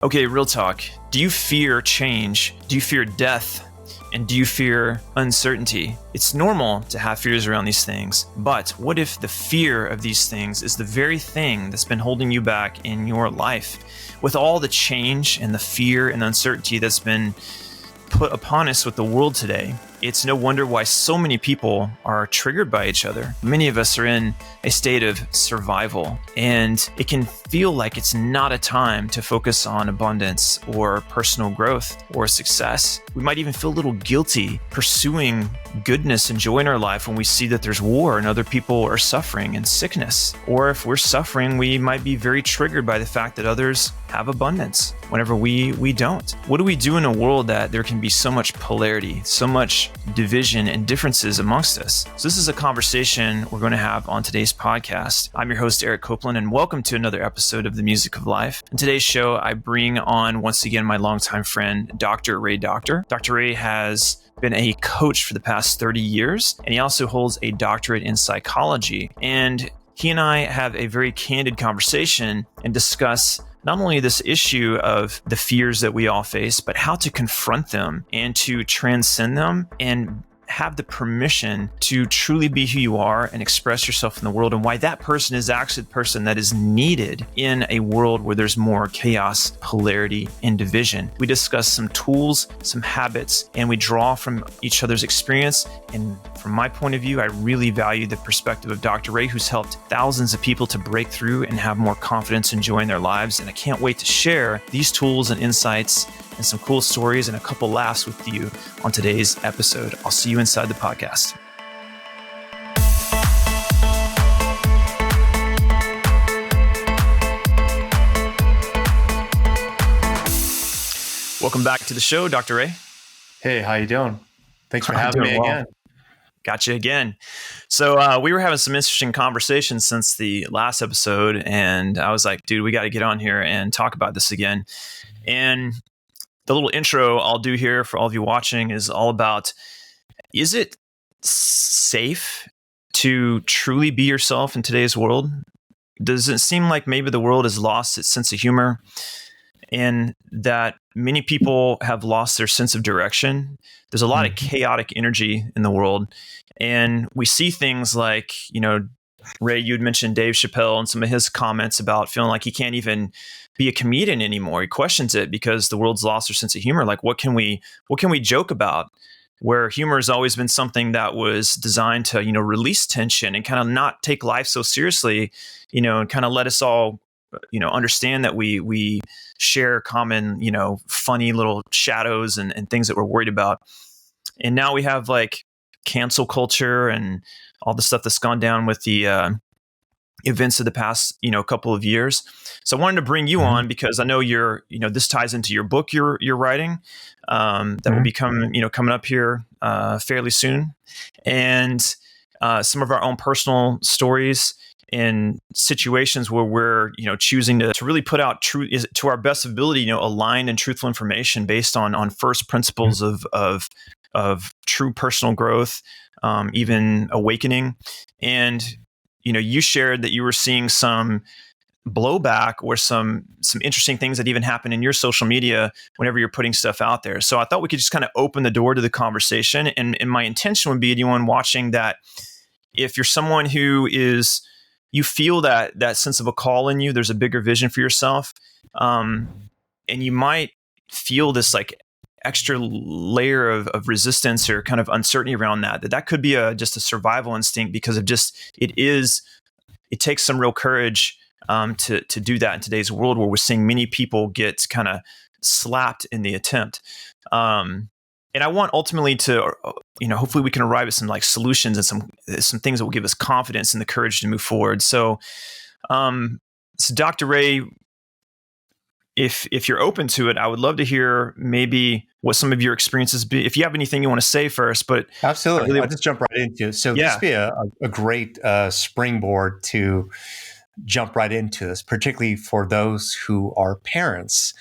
Okay, real talk. Do you fear change? Do you fear death? And do you fear uncertainty? It's normal to have fears around these things, but what if the fear of these things is the very thing that's been holding you back in your life? With all the change and the fear and the uncertainty that's been put upon us with the world today, it's no wonder why so many people are triggered by each other. Many of us are in a state of survival, and it can feel like it's not a time to focus on abundance or personal growth or success. We might even feel a little guilty pursuing goodness and joy in our life when we see that there's war and other people are suffering and sickness. Or if we're suffering, we might be very triggered by the fact that others have abundance whenever we don't. What do we do in a world that there can be so much polarity, so much division and differences amongst us? So this is a conversation we're going to have on today's podcast. I'm your host, Eric Copeland, and welcome to another episode of The Music of Life. In today's show, I bring on once again my longtime friend, Dr. Ray Doktor. Dr. Ray has been a coach for the past 30 years, and he also holds a doctorate in psychology. And he and I have a very candid conversation and discuss not only this issue of the fears that we all face, but how to confront them and to transcend them and have the permission to truly be who you are and express yourself in the world, and why that person is actually the person that is needed in a world where there's more chaos, polarity, and division. We discuss some tools, some habits, and we draw from each other's experience. And from my point of view, I really value the perspective of Dr. Ray, who's helped thousands of people to break through and have more confidence and joy in their lives. And I can't wait to share these tools and insights and some cool stories and a couple laughs with you on today's episode. I'll see you inside the podcast. Welcome back to the show, Dr. Ray. Hey, how you doing? Thanks for having me again. Gotcha again. So we were having some interesting conversations since the last episode, and I was like, dude, we got to get on here and talk about this again. And the little intro I'll do here for all of you watching is all about, is it safe to truly be yourself in today's world? Does it seem like maybe the world has lost its sense of humor and that many people have lost their sense of direction? There's a lot of chaotic energy in the world, and we see things like, Ray, you'd mentioned Dave Chappelle and some of his comments about feeling like he can't even be a comedian anymore. He questions it because the world's lost their sense of humor. Like, what can we joke about? Where humor has always been something that was designed to, release tension and kind of not take life so seriously, and kind of let us all, understand that we share common, funny little shadows and things that we're worried about. And now we have like cancel culture and all the stuff that's gone down with the events of the past, couple of years. So I wanted to bring you on because I know you're, this ties into your book you're writing that will be coming up here fairly soon, and some of our own personal stories in situations where we're, choosing to really put out to our best ability, aligned and truthful information based on first principles of true personal growth, even awakening. And you shared that you were seeing some blowback or some interesting things that even happen in your social media whenever you're putting stuff out there. So I thought we could just kind of open the door to the conversation. And my intention would be anyone watching that, if you're someone who is, you feel that sense of a call in you, there's a bigger vision for yourself, and you might feel this like extra layer of resistance or kind of uncertainty around that could be just a survival instinct, because of just, it takes some real courage to do that in today's world where we're seeing many people get kind of slapped in the attempt. And I want ultimately to, hopefully we can arrive at some like solutions and some things that will give us confidence and the courage to move forward. So Dr. Ray, if you're open to it, I would love to hear maybe what some of your experiences be. If you have anything you want to say first, but absolutely, I'll just jump right into it. So this would be a great springboard to jump right into this, particularly for those who are parents,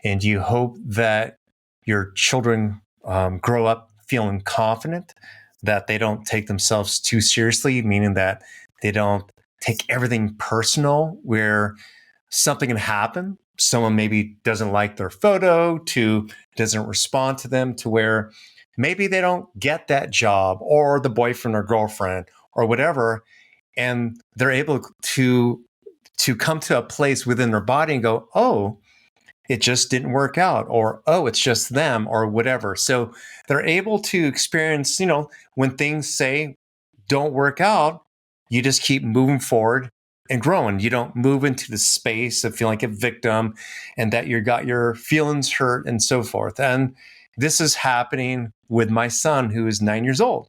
and you hope that your children grow up feeling confident, that they don't take themselves too seriously, meaning that they don't take everything personal, where something can happen someone maybe doesn't like their photo, to doesn't respond to them, to where maybe they don't get that job or the boyfriend or girlfriend or whatever, and they're able to come to a place within their body and go, oh, it just didn't work out, or oh, it's just them, or whatever. So they're able to experience, when things say don't work out, you just keep moving forward and growing. You don't move into the space of feeling like a victim and that you got your feelings hurt and so forth. And this is happening with my son, who is 9 years old,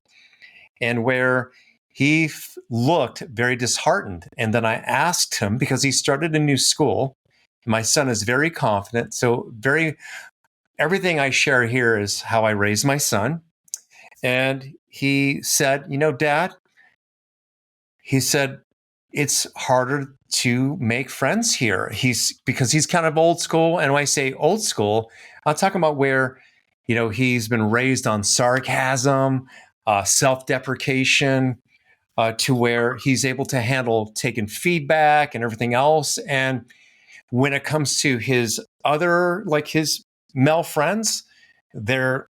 and where he looked very disheartened. And then I asked him, because he started a new school. My son is very confident. So everything I share here is how I raised my son. And he said, Dad, he said, it's harder to make friends here. Because he's kind of old school. And when I say old school, I'm talking about where, he's been raised on sarcasm, self-deprecation, to where he's able to handle taking feedback and everything else. And when it comes to his other, like his male friends, they're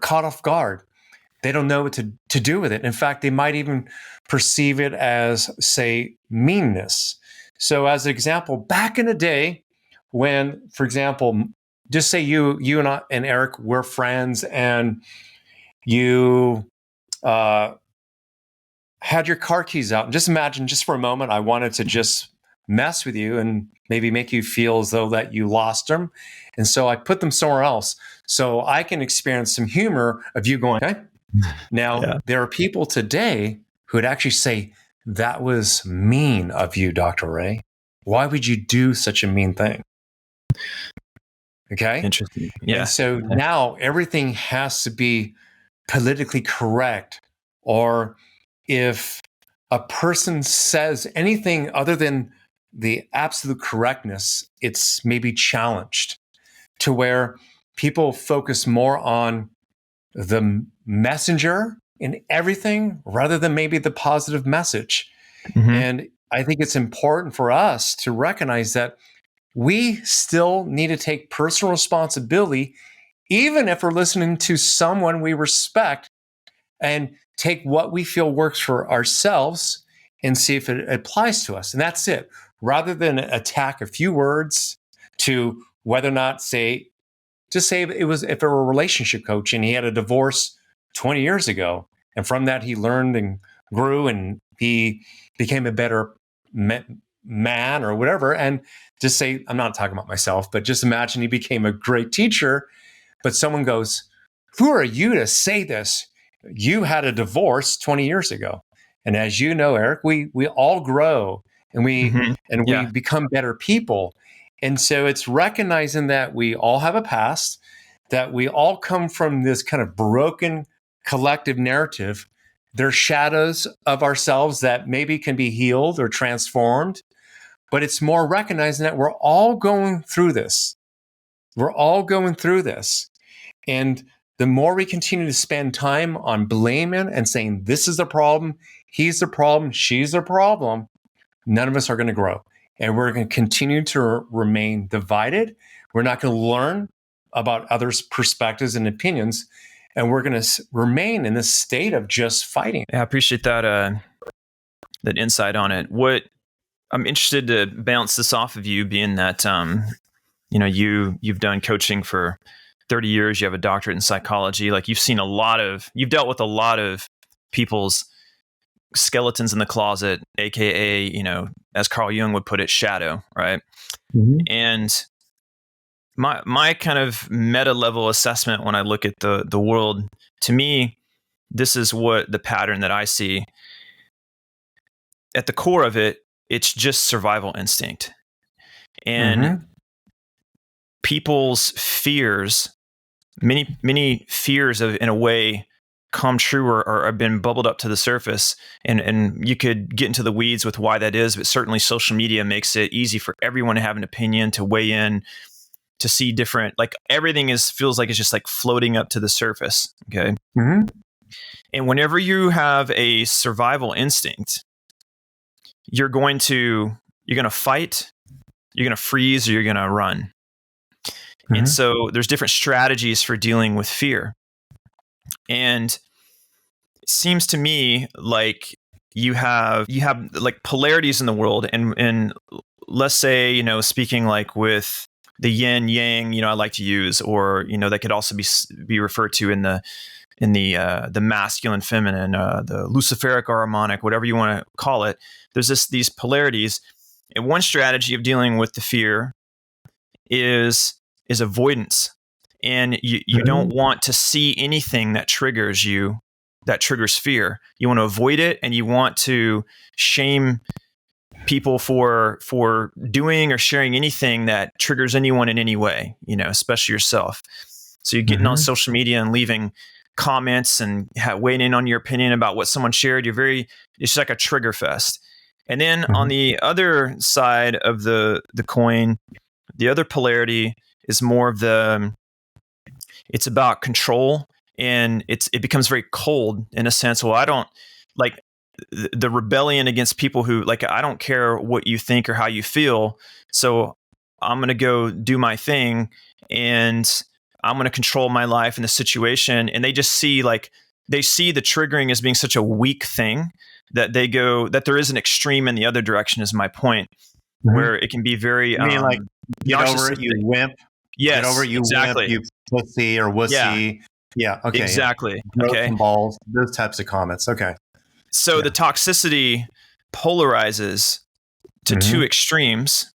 caught off guard. They don't know what to do with it. In fact, they might even perceive it as, say, meanness. So as an example, back in the day when, for example, just say you and Eric were friends, and you had your car keys out. And just imagine, just for a moment, I wanted to just mess with you and maybe make you feel as though that you lost them. And so I put them somewhere else so I can experience some humor of you going, okay. Now, There are people today who would actually say, that was mean of you, Dr. Ray. Why would you do such a mean thing? Okay. Interesting. Yeah. And so now everything has to be politically correct, or if a person says anything other than the absolute correctness, it's maybe challenged, to where people focus more on the messenger in everything rather than maybe the positive message. Mm-hmm. And I think it's important for us to recognize that we still need to take personal responsibility, even if we're listening to someone we respect, and take what we feel works for ourselves and see if it applies to us. And that's it. Rather than attack a few words to whether or not, just say if it were a relationship coach and he had a divorce 20 years ago, and from that he learned and grew and he became a better man or whatever, and just say, I'm not talking about myself, but just imagine he became a great teacher, but someone goes, who are you to say this? You had a divorce 20 years ago. And as you know, Eric, we all grow and we become better people. And so it's recognizing that we all have a past, that we all come from this kind of broken collective narrative. There's shadows of ourselves that maybe can be healed or transformed, but it's more recognizing that we're all going through this. We're all going through this. And the more we continue to spend time on blaming and saying, this is the problem, he's the problem, she's the problem, none of us are going to grow. And we're going to continue to remain divided. We're not going to learn about others' perspectives and opinions. And we're going to remain in this state of just fighting. Yeah, I appreciate that insight on it. What I'm interested to bounce this off of you, being that you've done coaching for 30 years, you have a doctorate in psychology. Like, you've dealt with a lot of people's skeletons in the closet, aka, as Carl Jung would put it, shadow, right? Mm-hmm. And my kind of meta level assessment when I look at the world, to me, this is what the pattern that I see. At the core of it, it's just survival instinct. And people's fears, many fears in a way, come true or have been bubbled up to the surface. And you could get into the weeds with why that is, but certainly social media makes it easy for everyone to have an opinion, to weigh in, to see different, like everything feels like it's just like floating up to the surface. Okay. Mm-hmm. And whenever you have a survival instinct, you're going to fight you're going to freeze, or you're going to run. And Mm-hmm. so there's different strategies for dealing with fear. And it seems to me like you have like polarities in the world, and let's say, speaking like with the yin yang, I like to use, or that could also be referred to in the masculine, feminine, the luciferic or harmonic, whatever you want to call it. There's these polarities, and one strategy of dealing with the fear is avoidance. And you don't want to see anything that triggers you, that triggers fear. You want to avoid it, and you want to shame people for doing or sharing anything that triggers anyone in any way, especially yourself. So you're getting on social media and leaving comments and weighing in on your opinion about what someone shared. It's just like a trigger fest. And then on the other side of the coin, the other polarity is more of it's about control, and it becomes very cold in a sense. Well, I don't like the rebellion against people who, like, I don't care what you think or how you feel, so I'm going to go do my thing, and I'm going to control my life and the situation. And they just see the triggering as being such a weak thing that there is an extreme in the other direction, is my point, where it can be very I mean, like, get over it, you wimp. Yes, get over it, you exactly. wimp, you pussy or wussy. Yeah, okay. Exactly. Yeah. Okay. Some balls, those types of comments. Okay. So the toxicity polarizes to two extremes.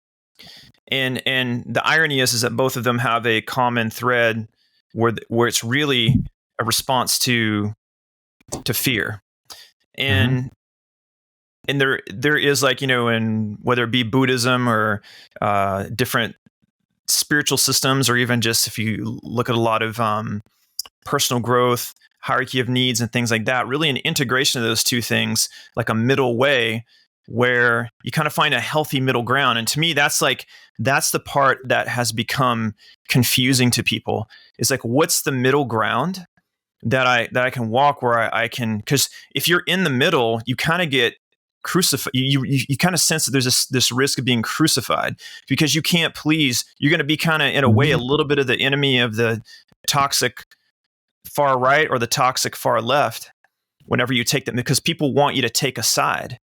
And the irony is that both of them have a common thread where it's really a response to fear. And there is, like, in whether it be Buddhism or different spiritual systems, or even just if you look at a lot of personal growth, hierarchy of needs, and things like that, really an integration of those two things, like a middle way where you kind of find a healthy middle ground. And to me, that's the part that has become confusing to people. It's like, what's the middle ground that I can walk, where I can, because if you're in the middle, you kind of get crucified. You kind of sense that there's this risk of being crucified, because you can't please. You're going to be kind of, in a way, a little bit of the enemy of the toxic far right or the toxic far left whenever you take them, because people want you to take a side,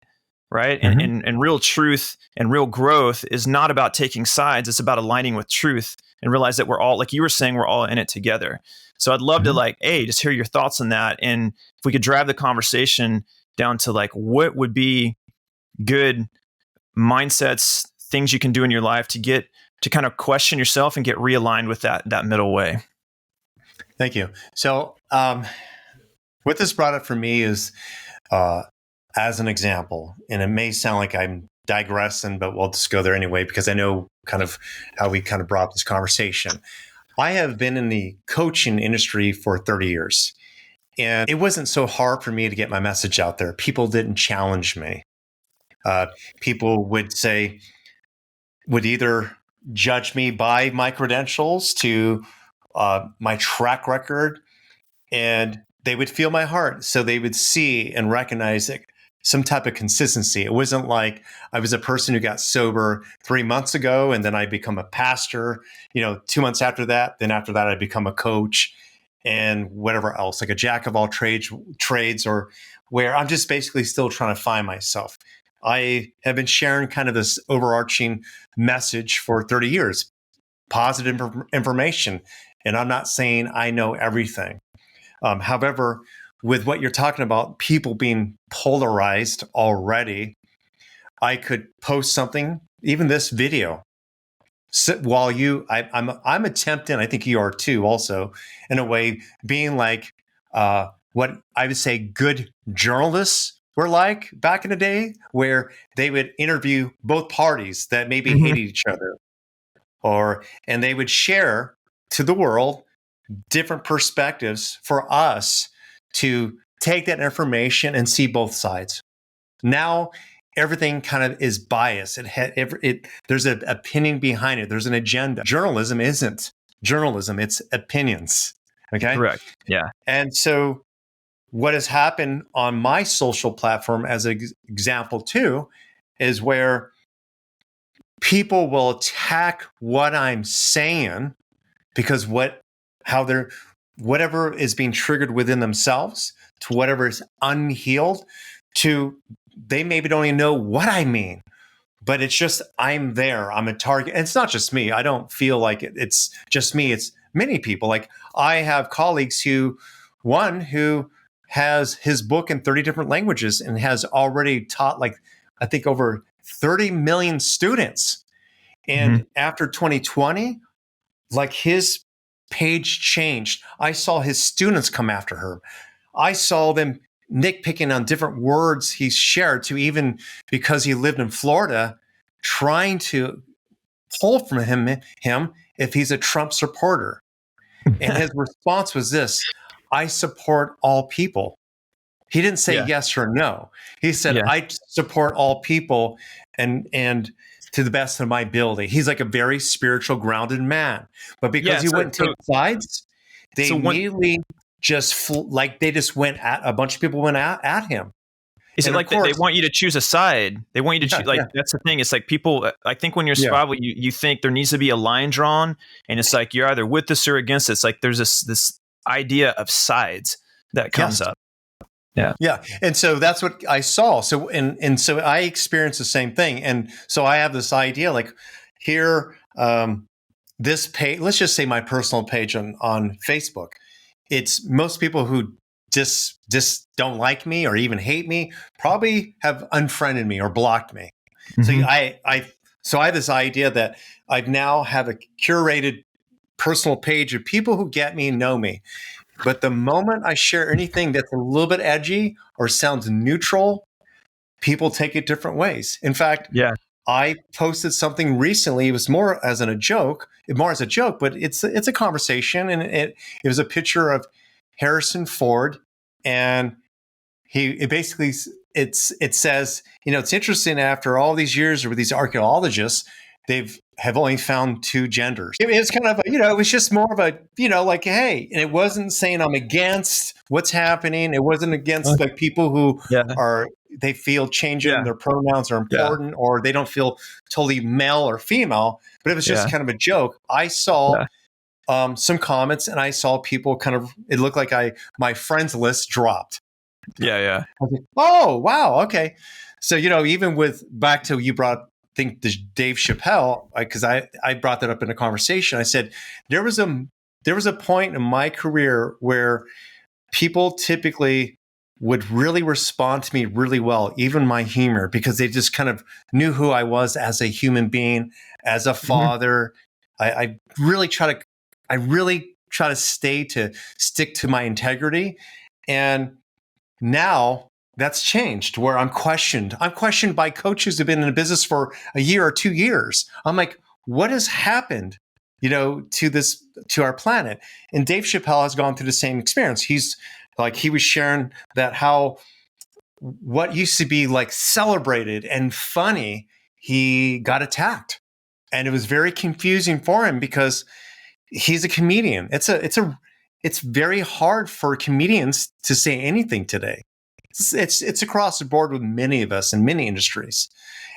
right? And real truth and real growth is not about taking sides. It's about aligning with truth and realize that we're all, like you were saying, we're all in it together. So I'd love to just hear your thoughts on that. And if we could drive the conversation down to what would be good mindsets, things you can do in your life to kind of question yourself and get realigned with that middle way. Thank you. So what this brought up for me is, as an example, and it may sound like I'm digressing, but we'll just go there anyway, because I know kind of how we kind of brought up this conversation. I have been in the coaching industry for 30 years, and it wasn't so hard for me to get my message out there. People didn't challenge me. People would either judge me by my credentials to my track record, and they would feel my heart. So they would see and recognize some type of consistency. It wasn't like I was a person who got sober 3 months ago and then I become a pastor, 2 months after that. Then after that, I become a coach and whatever else, like a jack of all trades, or where I'm just basically still trying to find myself. I have been sharing kind of this overarching message for 30 years, positive information. And I'm not saying I know everything. However, with what you're talking about, people being polarized already, I could post something, even this video, while I'm attempting, I think you are too, also, in a way, being like what I would say good journalists were like back in the day, where they would interview both parties that maybe hated each other, and they would share to the world different perspectives for us to take that information and see both sides. Now, everything kind of is biased. There's an opinion behind it. There's an agenda. Journalism isn't journalism. It's opinions. Okay. Correct. Yeah. And so what has happened on my social platform, as an example too, is where people will attack what I'm saying because whatever is being triggered within themselves to whatever is unhealed to they maybe don't even know what I mean. But it's just, I'm there. I'm a target. And it's not just me. I don't feel like it's just me. It's many people. Like I have colleagues one who has his book in 30 different languages and has already taught I think over 30 million students. And after 2020, like his page changed. I saw his students come after her. I saw them nitpicking on different words he shared to even because he lived in Florida, trying to pull from him if he's a Trump supporter. And his response was this: I support all people. He didn't say yes or no. He said, I support all people and to the best of my ability. He's like a very spiritual, grounded man. But because he wouldn't take sides, they immediately they just went at a bunch of people went at him. Is it like they want you to choose a side? They want you to choose, that's the thing. It's like people, I think when you're survival, you think there needs to be a line drawn, and it's like you're either with this or against it. It's like there's this idea of sides that comes up. Yeah. Yeah. And so that's what I saw. So, and so I experienced the same thing. And so I have this idea like here, this page, let's just say my personal page on Facebook. It's most people who just don't like me or even hate me probably have unfriended me or blocked me. Mm-hmm. So I have this idea that I now have a curated personal page of people who get me, know me. But the moment I share anything that's a little bit edgy or sounds neutral, people take it different ways. In fact, I posted something recently. It was more as a joke, but it's a conversation, and it was a picture of Harrison Ford, and it says, it's interesting after all these years with these archaeologists, have only found two genders. It's kind of it was just more of a like, hey, and it wasn't saying I'm against what's happening. It wasn't against like people who they feel changing their pronouns are important or they don't feel totally male or female, but it was just kind of a joke. I saw some comments and I saw people it looked like my friends list dropped. Yeah. I was like, oh, wow. Okay. So, even back to you brought, I think the Dave Chappelle, because I brought that up in a conversation. I said, there was a point in my career where people typically would really respond to me really well, even my humor, because they just kind of knew who I was as a human being, as a father. I really try to stick to my integrity. And now that's changed where I'm questioned. I'm questioned by coaches who've been in the business for a year or 2 years. I'm like, what has happened, to our planet? And Dave Chappelle has gone through the same experience. He was sharing that how what used to be like celebrated and funny, he got attacked. And it was very confusing for him because he's a comedian. It's very hard for comedians to say anything today. It's across the board with many of us in many industries.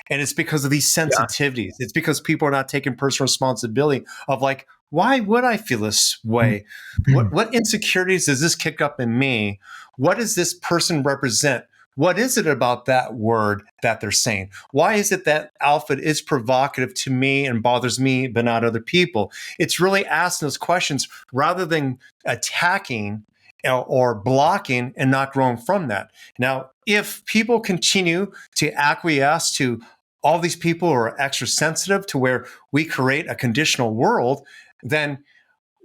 And it's because of these sensitivities. It's because people are not taking personal responsibility of like, why would I feel this way? What insecurities does this kick up in me? What does this person represent? What is it about that word that they're saying? Why is it that outfit is provocative to me and bothers me, but not other people? It's really asking those questions rather than attacking or blocking and not growing from that. Now, if people continue to acquiesce to all these people who are extra sensitive to where we create a conditional world, then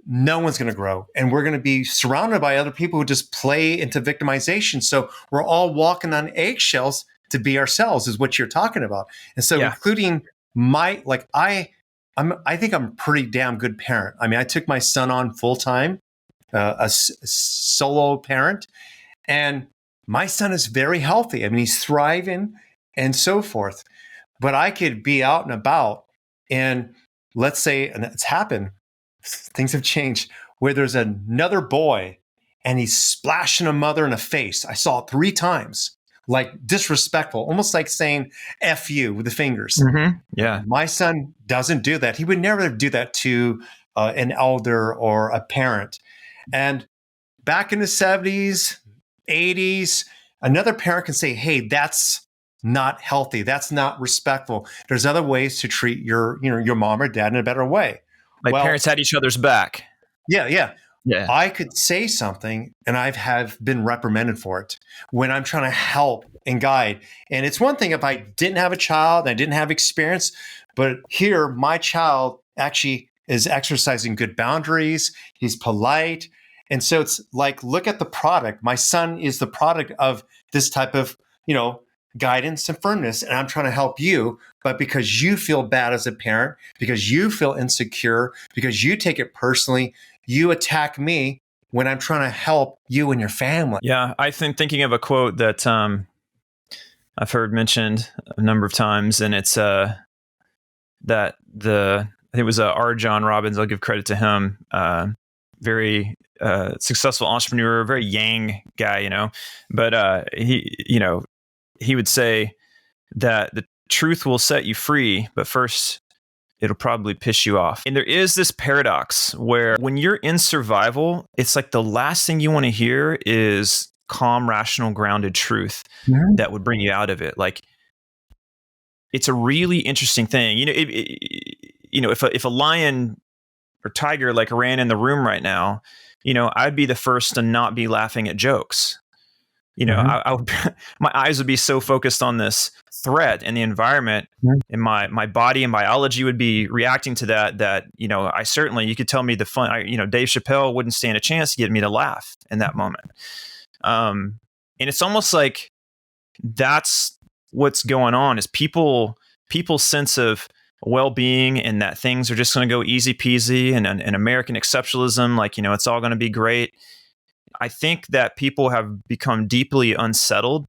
no one's going to grow. And we're going to be surrounded by other people who just play into victimization. So we're all walking on eggshells to be ourselves is what you're talking about. And so including I think I'm a pretty damn good parent. I mean, I took my son on full time, a solo parent, and my son is very healthy. I mean, he's thriving and so forth. But I could be out and about and let's say, and it's happened, things have changed, where there's another boy and he's splashing a mother in the face. I saw it 3 times, like disrespectful, almost like saying F you with the fingers. Mm-hmm. Yeah. My son doesn't do that. He would never do that to an elder or a parent. And back in the 70s, 80s, another parent can say, hey, that's not healthy. That's not respectful. There's other ways to treat your mom or dad in a better way. Like parents had each other's back. Yeah. Yeah. I could say something and have been reprimanded for it when I'm trying to help and guide. And it's one thing if I didn't have a child and I didn't have experience, but here my child actually is exercising good boundaries. He's polite. And so it's like, look at the product. My son is the product of this type of, guidance and firmness. And I'm trying to help you. But because you feel bad as a parent, because you feel insecure, because you take it personally, you attack me when I'm trying to help you and your family. Yeah. I think thinking of a quote that I've heard mentioned a number of times, and it's I think it was R. John Robbins. I'll give credit to him. Very successful entrepreneur, very yang guy, but he would say that the truth will set you free, but first it'll probably piss you off. And there is this paradox where when you're in survival, it's like the last thing you want to hear is calm, rational, grounded truth that would bring you out of it. Like, it's a really interesting thing. If a lion or tiger like ran in the room right now, I'd be the first to not be laughing at jokes. I would, my eyes would be so focused on this threat and the environment, and my body and biology would be reacting to that. I certainly, you could tell me Dave Chappelle wouldn't stand a chance to get me to laugh in that moment. And it's almost like that's what's going on is people's sense of well-being and that things are just going to go easy peasy and American exceptionalism, like, it's all going to be great. I think that people have become deeply unsettled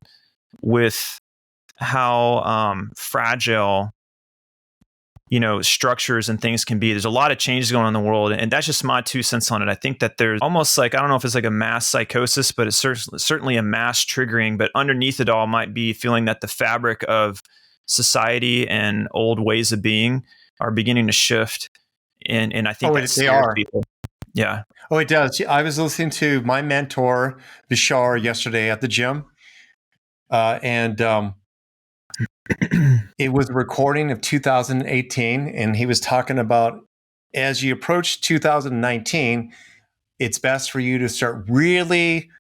with how fragile, structures and things can be. There's a lot of changes going on in the world, and that's just my 2 cents on it. I think that there's almost like, I don't know if it's like a mass psychosis, but it's certainly a mass triggering, but underneath it all might be feeling that the fabric of society and old ways of being are beginning to shift. And I think they are. People. Yeah. Oh, it does. I was listening to my mentor, Bashar, yesterday at the gym. And it was a recording of 2018. And he was talking about, as you approach 2019, it's best for you to start really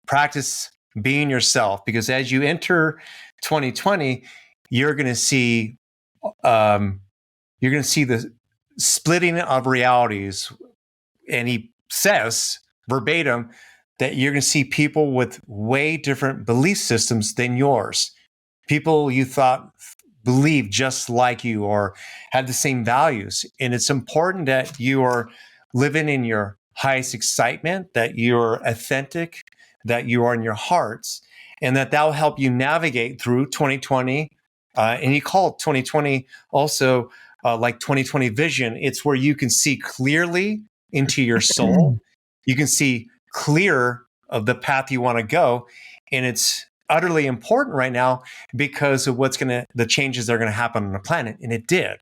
practice being yourself. Because as you enter 2020, you're going to see the splitting of realities. And he says verbatim that you're going to see people with way different belief systems than yours. People you thought believed just like you or had the same values. And it's important that you are living in your highest excitement, that you're authentic, that you are in your hearts, and that will help you navigate through 2020. And he called 2020 also like 2020 vision. It's where you can see clearly into your soul. You can see clear of the path you want to go. And it's utterly important right now because of the changes that are going to happen on the planet. And it did.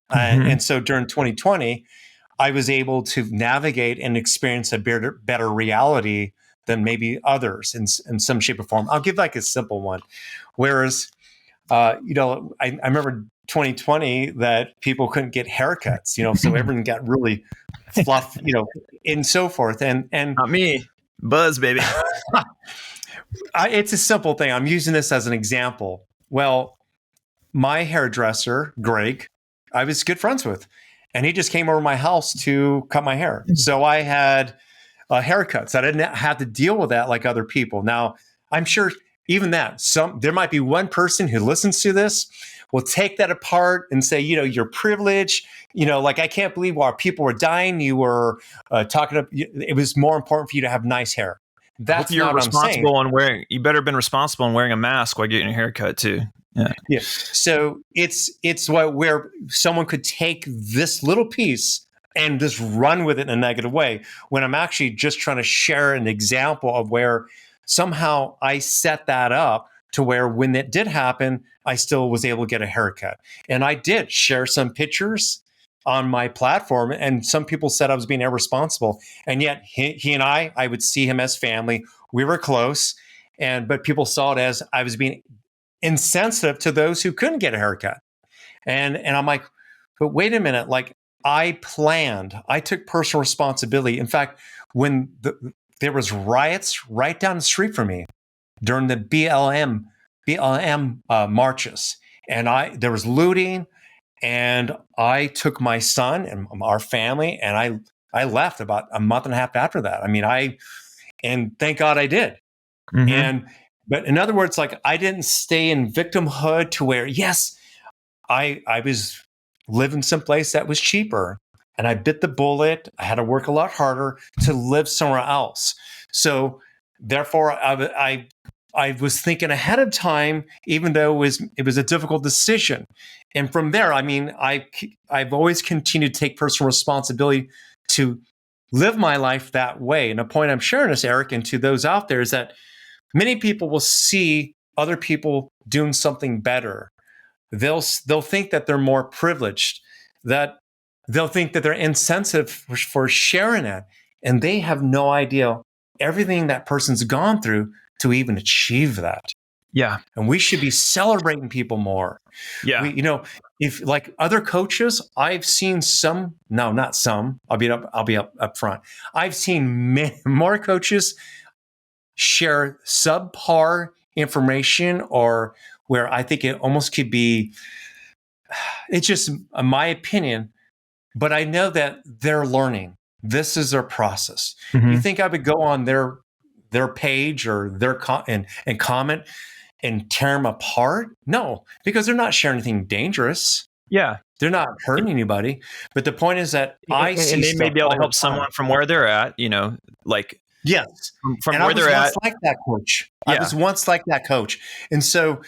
And so during 2020, I was able to navigate and experience a better reality than maybe others in some shape or form. I'll give like a simple one. Whereas, I remember 2020 that people couldn't get haircuts, so everyone got really fluff, and so forth. And not me, Buzz, baby. It's a simple thing. I'm using this as an example. Well, my hairdresser, Greg, I was good friends with, and he just came over my house to cut my hair. So I had haircuts. I didn't have to deal with that like other people. Now, I'm sure even that, there might be one person who listens to this will take that apart and say, you're privileged. Like, I can't believe while people were dying, you were it was more important for you to have nice hair. That's you're not responsible what I'm on you better have been responsible on wearing a mask while getting your hair cut too. Yeah. So it's where someone could take this little piece and just run with it in a negative way, when I'm actually just trying to share an example of where somehow I set that up to where when it did happen, I still was able to get a haircut. And I did share some pictures on my platform, and some people said I was being irresponsible. And yet he and I would see him as family. We were close, but people saw it as I was being insensitive to those who couldn't get a haircut. And I'm like, but wait a minute, like I took personal responsibility. In fact, when there was riots right down the street from me during the BLM marches, and there was looting, and I took my son and our family, and I left about a month and a half after that. I mean, and thank God I did. Mm-hmm. But in other words, like I didn't stay in victimhood to where, yes, I was living someplace that was cheaper, and I bit the bullet. I had to work a lot harder to live somewhere else. So therefore, I was thinking ahead of time, even though it was a difficult decision. And from there, I mean, I've always continued to take personal responsibility to live my life that way. And the point I'm sharing this, Eric, and to those out there is that many people will see other people doing something better. They'll think that they're more privileged, that they'll think that they're insensitive for sharing it. And they have no idea everything that person's gone through to even achieve that. Yeah. And we should be celebrating people more. Yeah. If like other coaches, I've seen some, no, not some, I'll be up front. I've seen more coaches share subpar information, or where I think it almost could be, it's just my opinion, but I know that they're learning. This is their process. Mm-hmm. You think I would go on their page or their and comment and tear them apart? No, because they're not sharing anything dangerous. Yeah. They're not hurting anybody. But the point is that I see, and they may be able to help someone from where they're at, like, yes, from and where they're at. Like that coach. Yeah. I was once like that coach. And so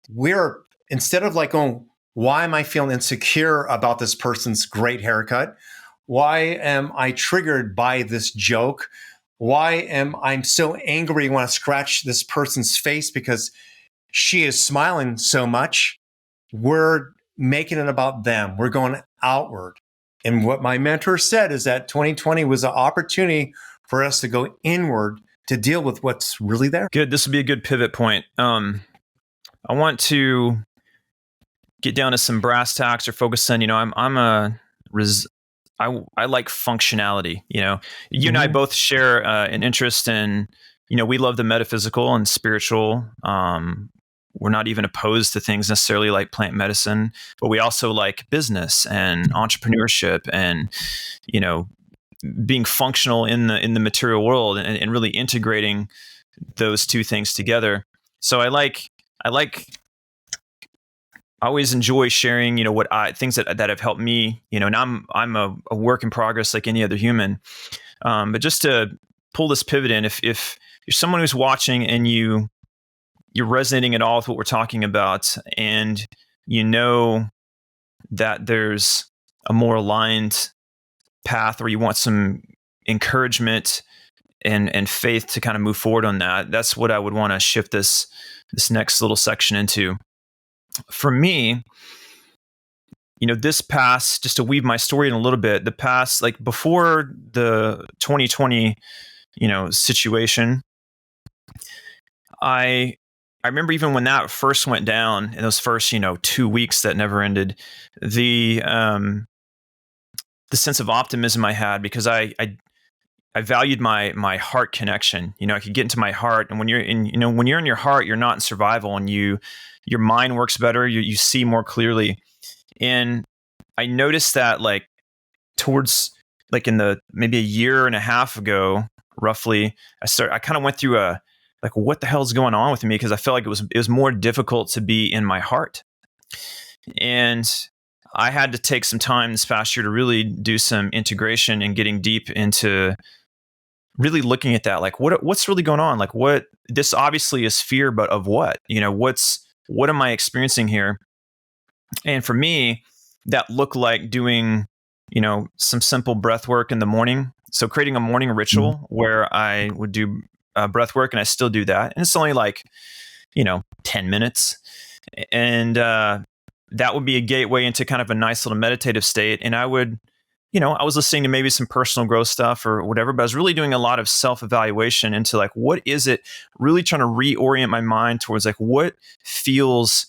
we're instead of like, oh, why am I feeling insecure about this person's great haircut? Why am I triggered by this joke? Why am I so angry when I scratch this person's face because she is smiling so much? We're making it about them. We're going outward. And what my mentor said is that 2020 was an opportunity for us to go inward to deal with what's really there. Good. This would be a good pivot point. I want to get down to some brass tacks or focus on, I like functionality. You and I both share an interest in, we love the metaphysical and spiritual. We're not even opposed to things necessarily like plant medicine, but we also like business and entrepreneurship and, being functional in the material world and really integrating those two things together. So I always enjoy sharing, things that have helped me, and I'm a work in progress like any other human. But just to pull this pivot in, if you're someone who's watching and you're resonating at all with what we're talking about, and that there's a more aligned path, or you want some encouragement and faith to kind of move forward on that's what I would want to shift this next little section into. For me, this past, just to weave my story in a little bit, the past, like before the 2020, situation, I remember even when that first went down in those first, 2 weeks that never ended, the sense of optimism I had, because I valued my heart connection. I could get into my heart, and when you're in your heart, you're not in survival, and your mind works better. You see more clearly. And I noticed that like towards like in the maybe a year and a half ago, roughly, I kind of went through what the hell is going on with me? Because I felt like it was more difficult to be in my heart. And I had to take some time this past year to really do some integration and getting deep into really looking at that, like what's really going on? Like this obviously is fear, but of what? What am I experiencing here? And for me, that looked like doing, some simple breath work in the morning. So creating a morning ritual where I would do breath work, and I still do that. And it's only like 10 minutes. And that would be a gateway into kind of a nice little meditative state. And I would, I was listening to maybe some personal growth stuff or whatever, but I was really doing a lot of self-evaluation into like, what is it, really trying to reorient my mind towards like, what feels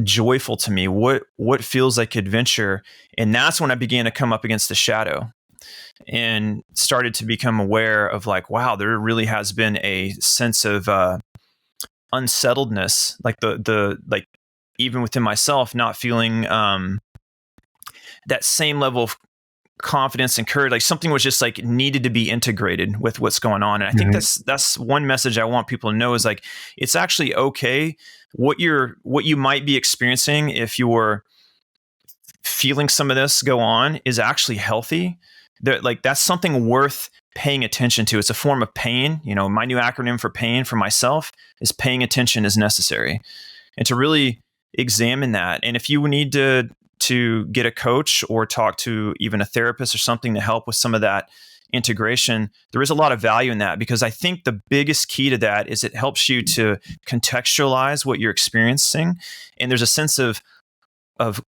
joyful to me, what feels like adventure. And that's when I began to come up against the shadow and started to become aware of like, wow, there really has been a sense of unsettledness, like the like even within myself, not feeling that same level of confidence and courage. Like something was just like needed to be integrated with what's going on. And I think that's one message I want people to know is like, it's actually okay. What you might be experiencing, if you're feeling some of this go on, is actually healthy. That's something worth paying attention to. It's a form of pain. My new acronym for pain for myself is paying attention is necessary. And to really examine that. And if you need to get a coach or talk to even a therapist or something to help with some of that integration, there is a lot of value in that, because I think the biggest key to that is it helps you to contextualize what you're experiencing. And there's a sense of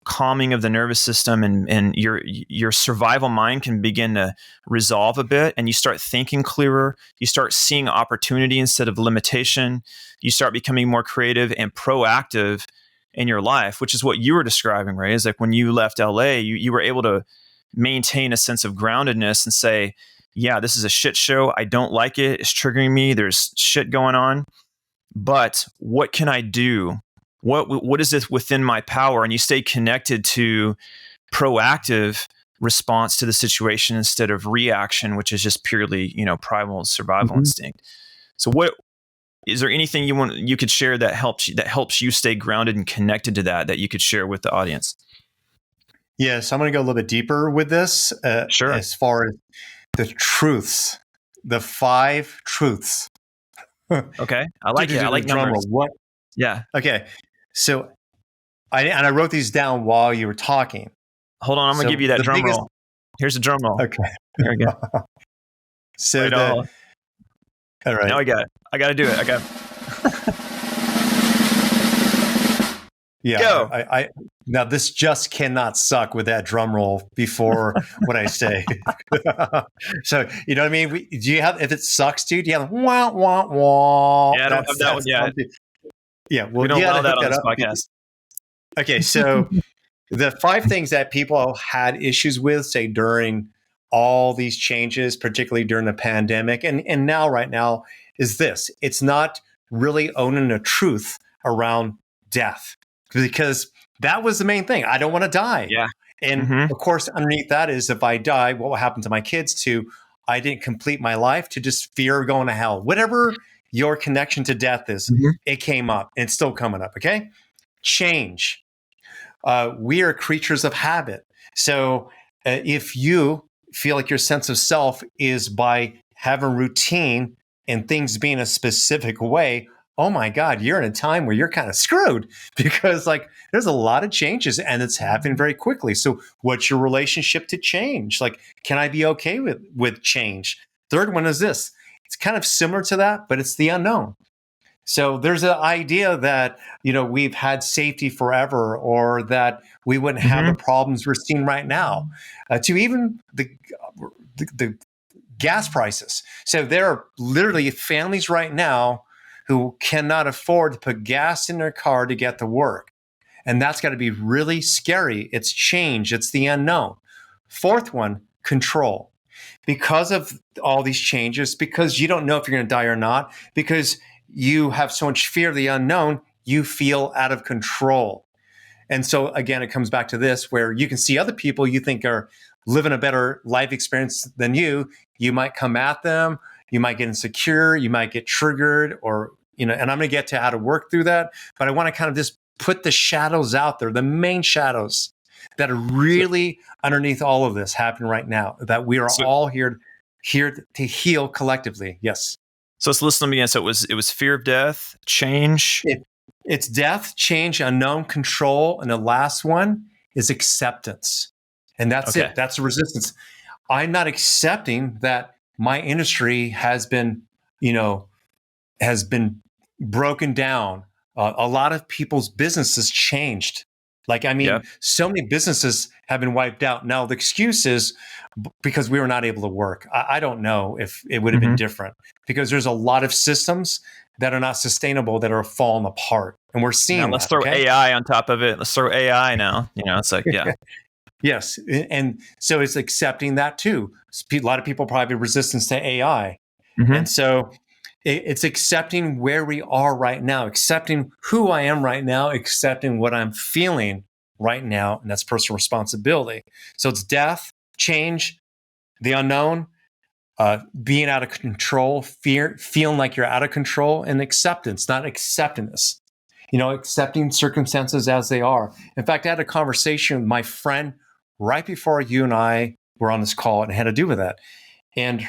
calming of the nervous system, and your survival mind can begin to resolve a bit, and you start thinking clearer. You start seeing opportunity instead of limitation. You start becoming more creative and proactive in your life, which is what you were describing, right? Is like when you left LA, you were able to maintain a sense of groundedness and say, yeah, this is a shit show. I don't like it. It's triggering me. There's shit going on. But what can I do? What is this within my power? And you stay connected to proactive response to the situation instead of reaction, which is just purely, primal survival instinct. So is there anything you could share that helps you stay grounded and connected to that you could share with the audience? Yes, I'm going to go a little bit deeper with this. Sure. As far as the truths, the 5 truths. Okay, I like it. I like drum numbers. roll. What? Yeah. Okay, so I wrote these down while you were talking. Hold on, I'm going to give you that drum roll. Here's a drum roll. Okay. There we go. So Wait, all right. Now I got it. I got to do it. I got Yeah. Go. I now this just cannot suck with that drum roll before what I say. So you know what I mean? Do you have, if it sucks, dude? Do you have wah wah wah? Yeah, I don't have that one yet. Yeah, well, we don't allow that on this up. podcast. Okay, so the 5 things that people had issues with, say, during all these changes, particularly during the pandemic, and now right now, is this: it's not really owning a truth around death, because that was the main thing. I don't want to die. Yeah. And of course, underneath that is, if I die, what will happen to my kids? To, I didn't complete my life, to just fear of going to hell. Whatever your connection to death is, it came up and it's still coming up. Okay. Change. We are creatures of habit. So if you feel like your sense of self is by having routine and things being a specific way, oh my God, you're in a time where you're kind of screwed, because like there's a lot of changes and it's happening very quickly. So what's your relationship to change? Like, can I be okay with change? Third one is this. It's kind of similar to that, but it's the unknown. So there's an idea that, we've had safety forever, or that we wouldn't have the problems we're seeing right now, to even the gas prices. So there are literally families right now who cannot afford to put gas in their car to get to work. And that's got to be really scary. It's change. It's the unknown. Fourth one, control. Because of all these changes, because you don't know if you're going to die or not, because you have so much fear of the unknown, you feel out of control. And so again, it comes back to this, where you can see other people you think are living a better life experience than you. You might come at them. You might get insecure. You might get triggered, or, and I'm going to get to how to work through that. But I want to kind of just put the shadows out there, the main shadows that are really underneath all of this happening right now, that we are all here to heal collectively. Yes. So let's listen to me again. So it was fear of death, change. It's death, change, unknown, control. And the last one is acceptance. And that's it. That's the resistance. I'm not accepting that my industry has been broken down. A lot of people's businesses changed. Like, I mean, Yep. so many businesses have been wiped out. Now, the excuse is because we were not able to work. I don't know if it would have been different, because there's a lot of systems that are not sustainable, that are falling apart. And we're Now seeing let's that. throw Okay. AI on top of it. Let's throw AI now. It's like, yeah. Yes. And so it's accepting that too. A lot of people probably have resistance to AI. And so it's accepting where we are right now, accepting who I am right now, accepting what I'm feeling right now. And that's personal responsibility. So it's death, change, the unknown, being out of control, fear, feeling like you're out of control, and acceptance, not acceptance. Accepting circumstances as they are. In fact, I had a conversation with my friend right before you and I were on this call, and it had to do with that. And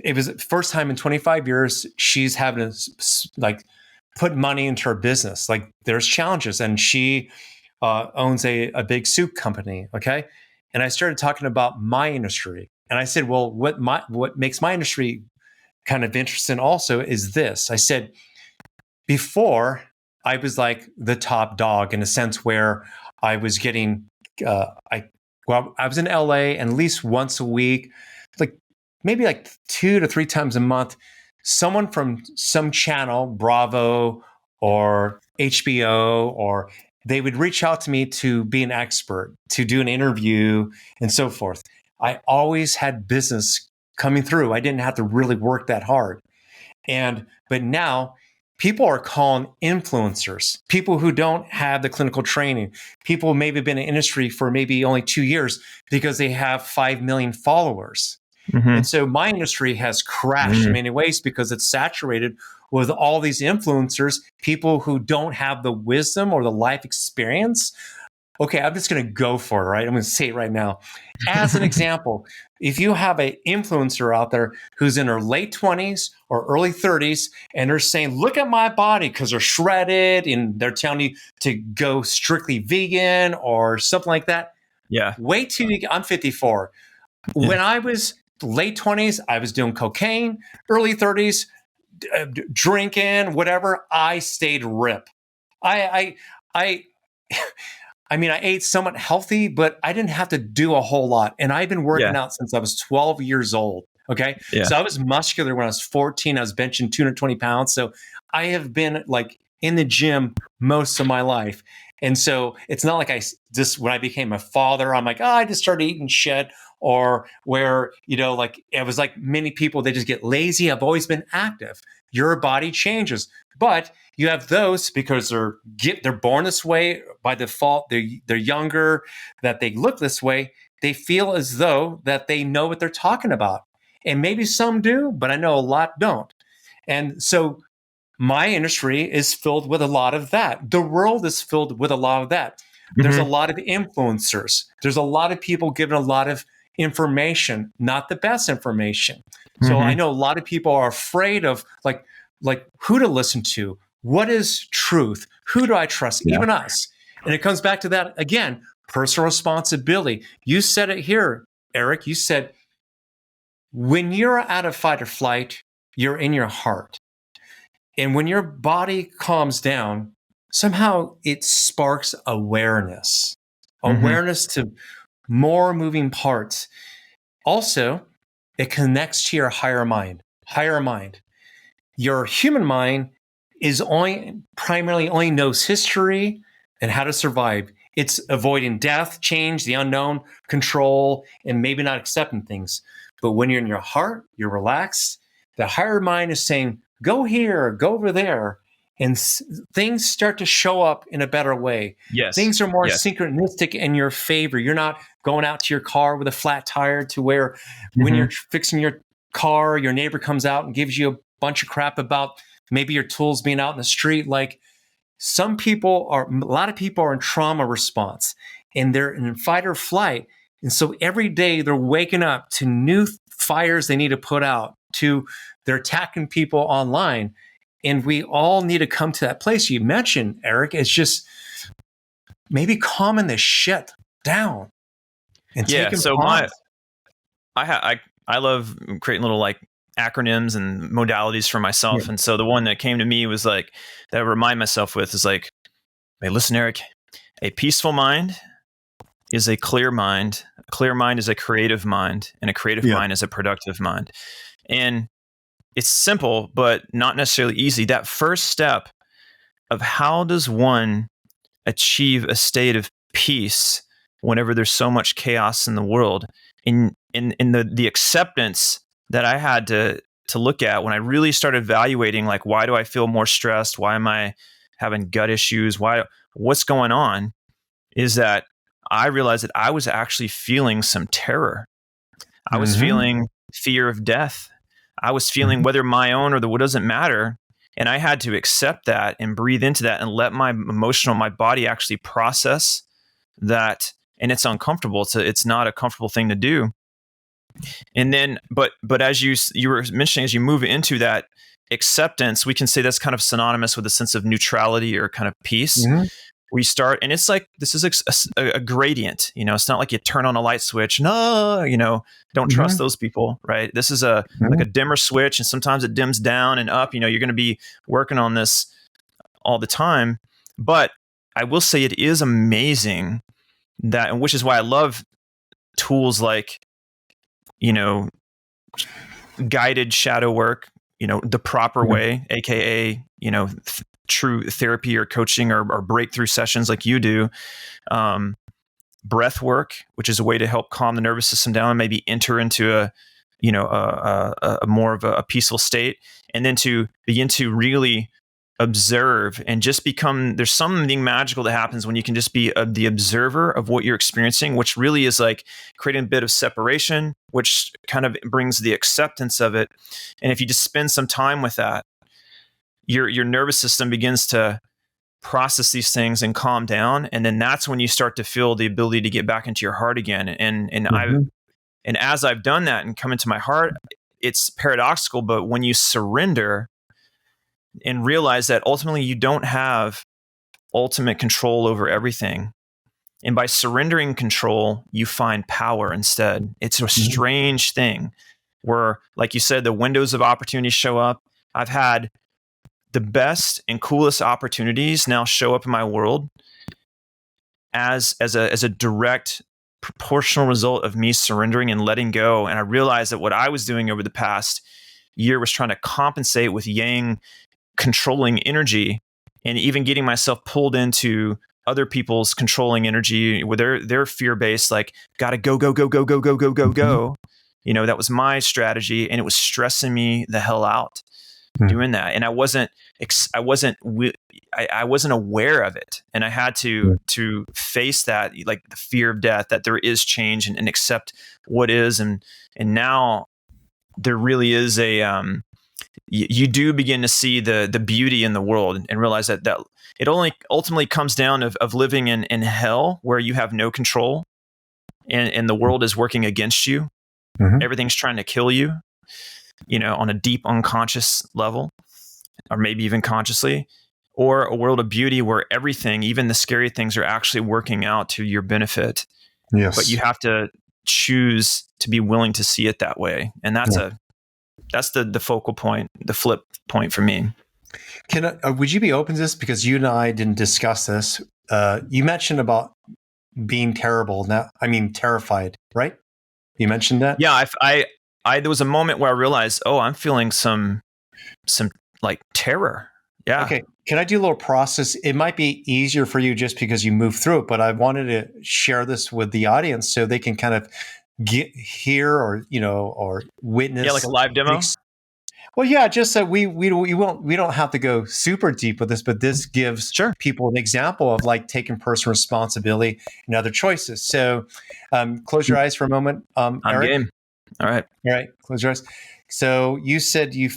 it was the first time in 25 years she's having to put money into her business. Like, there's challenges, and she owns a big soup company. Okay. And I started talking about my industry, and I said, well, what makes my industry kind of interesting also is this. I said, before, I was like the top dog, in a sense where I was getting, I was in LA, and at least once a week, like maybe like 2 to 3 times a month, someone from some channel, Bravo or HBO, or they would reach out to me to be an expert, to do an interview, and so forth. I always had business coming through. I didn't have to really work that hard. But now people are calling influencers, people who don't have the clinical training, people who maybe been in industry for maybe only 2 years, because they have 5 million followers. And so my industry has crashed in many ways, because it's saturated with all these influencers, people who don't have the wisdom or the life experience. Okay, I'm just going to go for it, right? I'm going to say it right now. As an example, if you have an influencer out there who's in her late 20s or early 30s, and they're saying, look at my body, because they're shredded, and they're telling you to go strictly vegan or something like that. Yeah. Wait till I'm 54. When I was late 20s, I was doing cocaine, early 30s, drinking, whatever. I stayed rip. I mean, I ate somewhat healthy, but I didn't have to do a whole lot. And I've been working out since I was 12 years old. Okay. Yeah. So I was muscular when I was 14. I was benching 220 pounds. So I have been like in the gym most of my life. And so it's not like when I became a father, I'm like, I just started eating shit, or where, like it was like many people, they just get lazy. I've always been active. Your body changes. But you have those, because they're born this way by default. They're younger, that they look this way. They feel as though that they know what they're talking about, and maybe some do, but I know a lot don't. And so my industry is filled with a lot of that. The world is filled with a lot of that. There's a lot of influencers. There's a lot of people giving a lot of information, not the best information. So I know a lot of people are afraid of like who to listen to. What is truth? Who do I trust? Yeah. Even us. And it comes back to that again, personal responsibility. You said it here, Eric. You said, when you're out of fight or flight, you're in your heart. And when your body calms down, somehow it sparks awareness, awareness to more moving parts. Also, it connects to your higher mind. Your human mind is primarily only knows history and how to survive. It's avoiding death, change, the unknown, control, and maybe not accepting things. But when you're in your heart, you're relaxed. The higher mind is saying, go here, go over there. And things start to show up in a better way. Yes. Things are more synchronistic in your favor. You're not going out to your car with a flat tire, to where when you're fixing your car, your neighbor comes out and gives you a bunch of crap about maybe your tools being out in the street. Like, a lot of people are in trauma response, and they're in fight or flight. And so every day they're waking up to new fires they need to put out, they're attacking people online. And we all need to come to that place you mentioned, Eric. It's just maybe calming this shit down and taking pause. I love creating little like acronyms and modalities for myself. Yeah. And so the one that came to me was like, that I remind myself with is like, hey, listen, Eric, a peaceful mind is a clear mind. A clear mind is a creative mind, and a creative mind is a productive mind. And it's simple, but not necessarily easy. That first step of how does one achieve a state of peace whenever there's so much chaos in the world, in the acceptance that I had to look at when I really started evaluating, like, why do I feel more stressed? Why am I having gut issues? What's going on? Is that I realized that I was actually feeling some terror. I was feeling fear of death. I was feeling whether my own or what doesn't matter. And I had to accept that and breathe into that and let my body actually process that. And it's uncomfortable. It's not a comfortable thing to do. And then, but as you were mentioning, as you move into that acceptance, we can say that's kind of synonymous with a sense of neutrality or kind of peace. We start, and it's like, this is a gradient, it's not like you turn on a light switch. No, don't trust those people, right? This is like a dimmer switch, and sometimes it dims down and up. You're going to be working on this all the time. But I will say it is amazing that, and which is why I love tools like, guided shadow work, the proper way, AKA, true therapy or coaching or breakthrough sessions like you do. Breath work, which is a way to help calm the nervous system down and maybe enter into a more of a peaceful state, and then to begin to really observe and just become, there's something magical that happens when you can just be the observer of what you're experiencing, which really is like creating a bit of separation, which kind of brings the acceptance of it. And if you just spend some time with that, your nervous system begins to process these things and calm down. And then that's when you start to feel the ability to get back into your heart again. And as I've done that and come into my heart, it's paradoxical, but when you surrender and realize that ultimately you don't have ultimate control over everything, and by surrendering control, you find power instead. It's a strange thing where, like you said, the windows of opportunity show up. I've had the best and coolest opportunities now show up in my world as a direct proportional result of me surrendering and letting go. And I realized that what I was doing over the past year was trying to compensate with yang controlling energy, and even getting myself pulled into other people's controlling energy where they're fear-based, like, gotta go, go, go, go, go, go, go, go, go. That was my strategy, and it was stressing me the hell out doing that. And I wasn't aware of it. And I had to face that, like the fear of death, that there is change, and accept what is. And now there really is you do begin to see the beauty in the world, and realize that it only ultimately comes down of living in hell, where you have no control, and the world is working against you. Everything's trying to kill you, on a deep unconscious level, or maybe even consciously, or a world of beauty where everything, even the scary things, are actually working out to your benefit. Yes. But you have to choose to be willing to see it that way. And that's the focal point, the flip point for me. Would you be open to this? Because you and I didn't discuss this. You mentioned about being terrified, right? You mentioned that? Yeah, there was a moment where I realized, I'm feeling some like terror. Yeah. Okay. Can I do a little process? It might be easier for you just because you moved through it, but I wanted to share this with the audience so they can kind of hear or witness. Yeah, like a live demo. Well, yeah, just so we don't have to go super deep with this, but this gives people an example of like taking personal responsibility and other choices. So, close your eyes for a moment, I'm Eric. game. All right, close your eyes. So you said you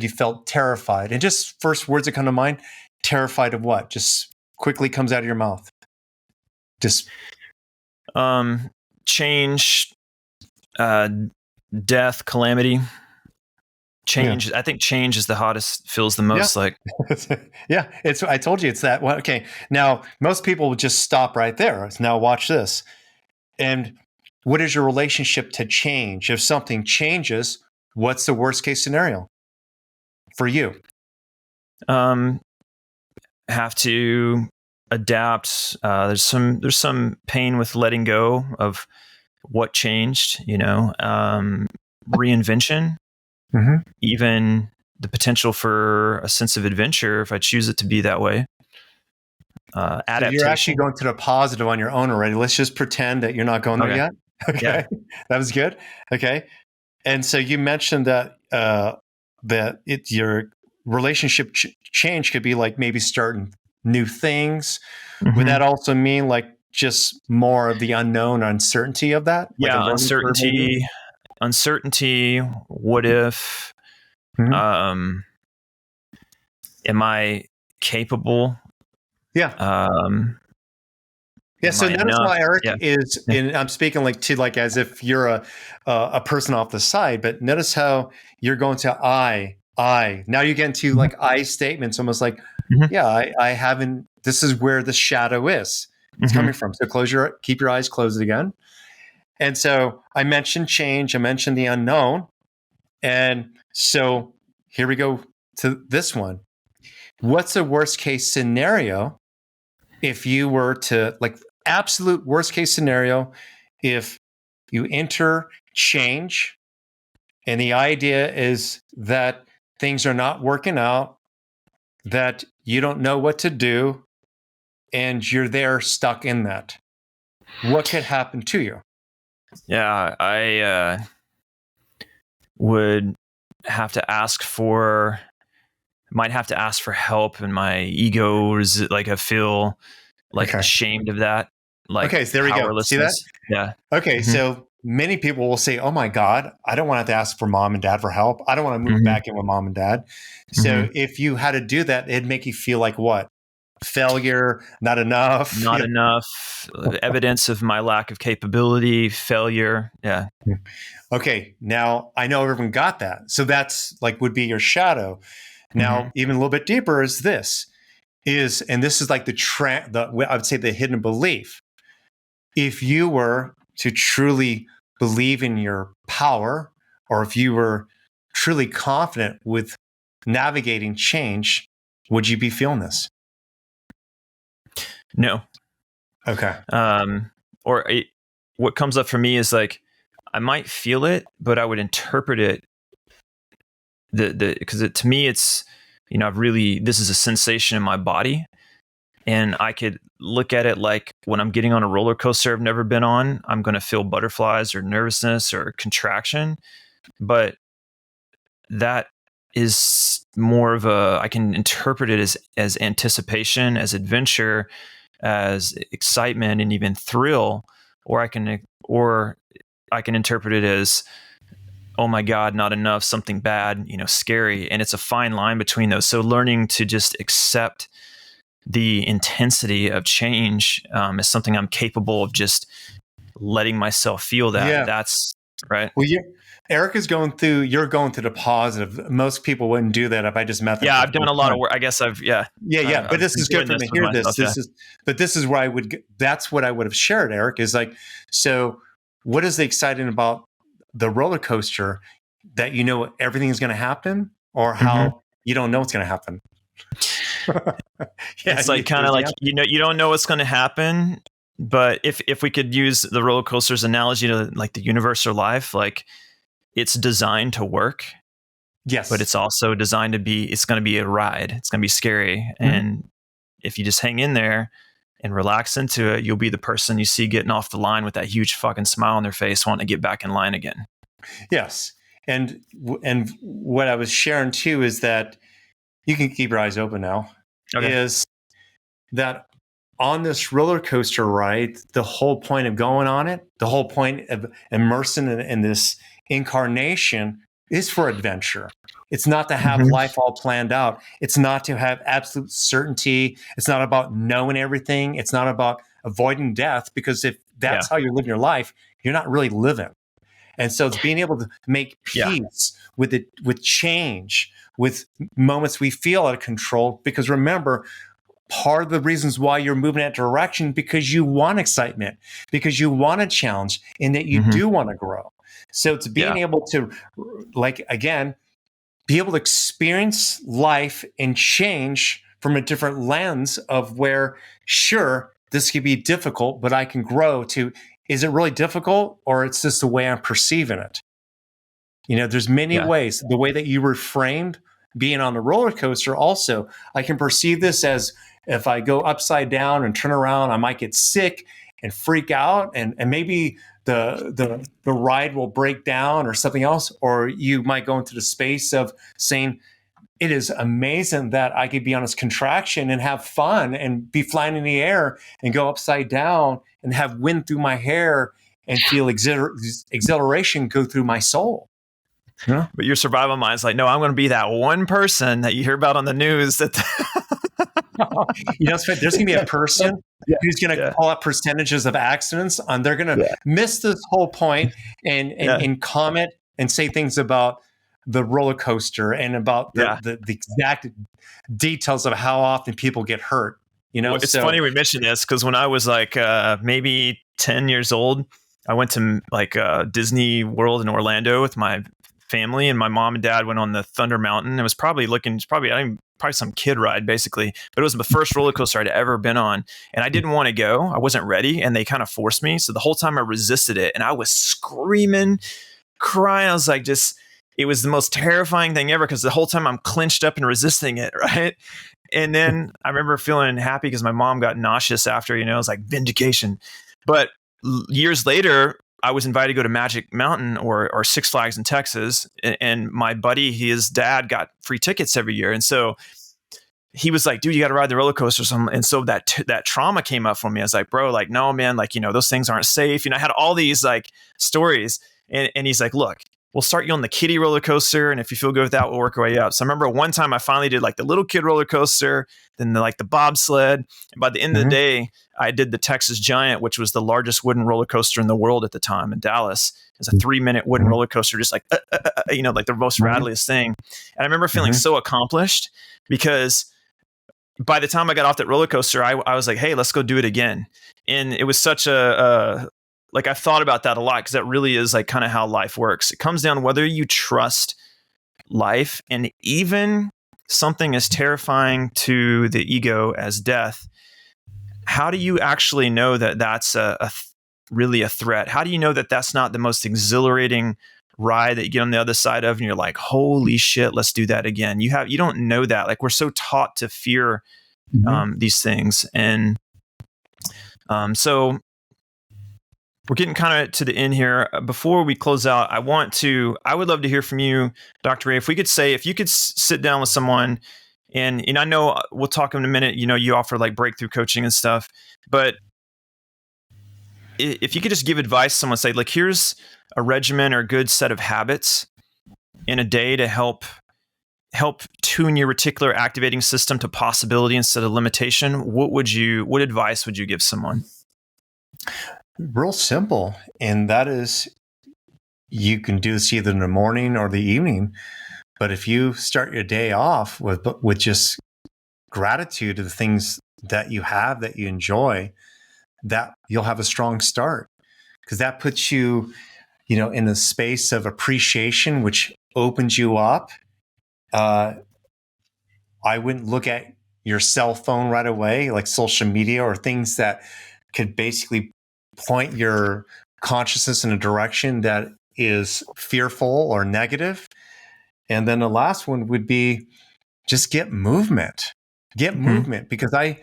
felt terrified, and just first words that come to mind. Terrified of what? Just quickly comes out of your mouth. Just change. Death, calamity, change. Yeah. I think change is the hottest, feels the most like. Yeah, I told you it's that one. Okay, now most people would just stop right there. Now watch this, and what is your relationship to change? If something changes, what's the worst case scenario for you? Have to adapt. There's some pain with letting go of what changed, reinvention, even the potential for a sense of adventure if I choose it to be that way. Adaptation. So you're actually going to the positive on your own already. Let's just pretend that you're not going there yet. Okay. Yeah. That was good. Okay. And so you mentioned that your relationship change could be like maybe starting new things. Mm-hmm. Would that also mean like just more of the unknown, uncertainty of that? Yeah, like uncertainty. What if? Mm-hmm. Am I capable? Yeah. Yeah. So notice how Eric is in. I'm speaking like as if you're a person off the side, but notice how you're going to I. Now you get into like I statements, almost like, I haven't. This is where the shadow is. It's coming from. So keep your eyes closed again. And so I mentioned change. I mentioned the unknown, and so here we go to this one. What's the worst case scenario if you were to like absolute worst case scenario, if you enter change and the idea is that things are not working out, that you don't know what to do, and you're there stuck in that, what could happen to you? Yeah, I would have to ask for help, and my ego is like I feel like ashamed of that. Like, okay, so there we go. See that? Yeah. Okay, so many people will say, "Oh my God, I don't want to have to ask for mom and dad for help. I don't want to move back in with mom and dad." So if you had to do that, it'd make you feel like what? Failure, not enough. Not enough. Evidence of my lack of capability, failure. Yeah. Okay, now I know everyone got that. So that's like would be your shadow. Now, even a little bit deeper is this. And this is like I would say the hidden belief. If you were to truly believe in your power, or if you were truly confident with navigating change, would you be feeling this? No. Okay. What comes up for me is like, I might feel it, but I would interpret it because to me it's, this is a sensation in my body. And I could look at it like when I'm getting on a roller coaster I've never been on, I'm going to feel butterflies or nervousness or contraction. But that is more of I can interpret it as anticipation, as adventure, as excitement, and even thrill. Or I can interpret it as, oh my God, not enough, something bad, scary. And it's a fine line between those. So learning to just accept the intensity of change is something I'm capable of just letting myself feel that. Yeah. That's right. Well, Eric is you're going through the positive. Most people wouldn't do that if I just met them. Yeah, I've done a lot of work. I guess I've. But this is good for me to hear this. But this is where that's what I would have shared, Eric, is like, so what is the exciting about the roller coaster that everything is going to happen, or how you don't know what's going to happen? It's like kind of like, you don't know what's going to happen, but if we could use the roller coaster's analogy to like the universe or life, like it's designed to work. Yes. But it's also designed it's going to be a ride. It's going to be scary. And if you just hang in there and relax into it, you'll be the person you see getting off the line with that huge fucking smile on their face, wanting to get back in line again. Yes. And what I was sharing too is that you can keep your eyes open now. Okay. Is that on this roller coaster ride, the whole point of going on it, the whole point of immersing in this incarnation is for adventure. It's not to have life all planned out. It's not to have absolute certainty. It's not about knowing everything. It's not about avoiding death, because if that's how you're living your life, you're not really living. And so it's being able to make peace with it, with change, with moments we feel out of control. Because remember, part of the reasons why you're moving that direction, because you want excitement, because you want a challenge, and that you do want to grow. So it's being able to, like, again, be able to experience life and change from a different lens of where, sure, this could be difficult, but I can grow to, is it really difficult, or it's just the way I'm perceiving it? There's many ways. The way that you reframed being on the roller coaster also, I can perceive this as, if I go upside down and turn around, I might get sick and freak out, and maybe the ride will break down or something else. Or you might go into the space of saying, it is amazing that I could be on this contraction and have fun and be flying in the air and go upside down and have wind through my hair and feel exhilaration go through my soul. Yeah. But your survival mind is like, no, I'm going to be that one person that you hear about on the news that there's going to be a person who's going to call out percentages of accidents, and they're going to miss this whole point and comment and say things about the roller coaster and about the exact details of how often people get hurt. Well, it's funny we mentioned this, because when I was like maybe 10 years old, I went to like Disney World in Orlando with my family, and my mom and dad went on the Thunder Mountain. It was probably some kid ride basically, but it was the first roller coaster I'd ever been on, and I didn't want to go. I wasn't ready, and they kind of forced me. So the whole time I resisted it, and I was screaming, crying. I was like, it was the most terrifying thing ever, because the whole time I'm clenched up and resisting it, right? And then I remember feeling happy because my mom got nauseous after, it was like vindication. But years later, I was invited to go to Magic Mountain or Six Flags in Texas, and my buddy, his dad, got free tickets every year, and so he was like, "Dude, you got to ride the roller coaster." And so that trauma came up for me. I was like, "Bro, like, no, man, like, those things aren't safe." I had all these like stories, and he's like, "Look, we'll start you on the kiddie roller coaster, and if you feel good with that, we'll work our way up." So I remember one time I finally did like the little kid roller coaster, then the bobsled, and by the end of the day, I did the Texas Giant, which was the largest wooden roller coaster in the world at the time in Dallas. It's a 3-minute wooden roller coaster, just like like the most rattliest thing. And I remember feeling so accomplished, because by the time I got off that roller coaster, I was like, "Hey, let's go do it again." And it was such like, I've thought about that a lot, because that really is like kind of how life works. It comes down to whether you trust life, and even something as terrifying to the ego as death. How do you actually know that that's really a threat? How do you know that that's not the most exhilarating ride that you get on the other side of, and you're like, holy shit, let's do that again? You don't know that. Like, we're so taught to fear these things. And so we're getting kind of to the end here. Before we close out, I would love to hear from you, Dr. Ray. If you could sit down with someone, and I know we'll talk in a minute, you offer like breakthrough coaching and stuff, but if you could just give advice to someone, say, like, here's a regimen or a good set of habits in a day to help tune your reticular activating system to possibility instead of limitation, what advice would you give someone? Real simple. And that is, you can do this either in the morning or the evening. But if you start your day off with just gratitude to the things that you have, that you enjoy, that you'll have a strong start, because that puts you, in a space of appreciation, which opens you up. I wouldn't look at your cell phone right away, like social media or things that could basically point your consciousness in a direction that is fearful or negative. And then the last one would be just get movement. Movement, because I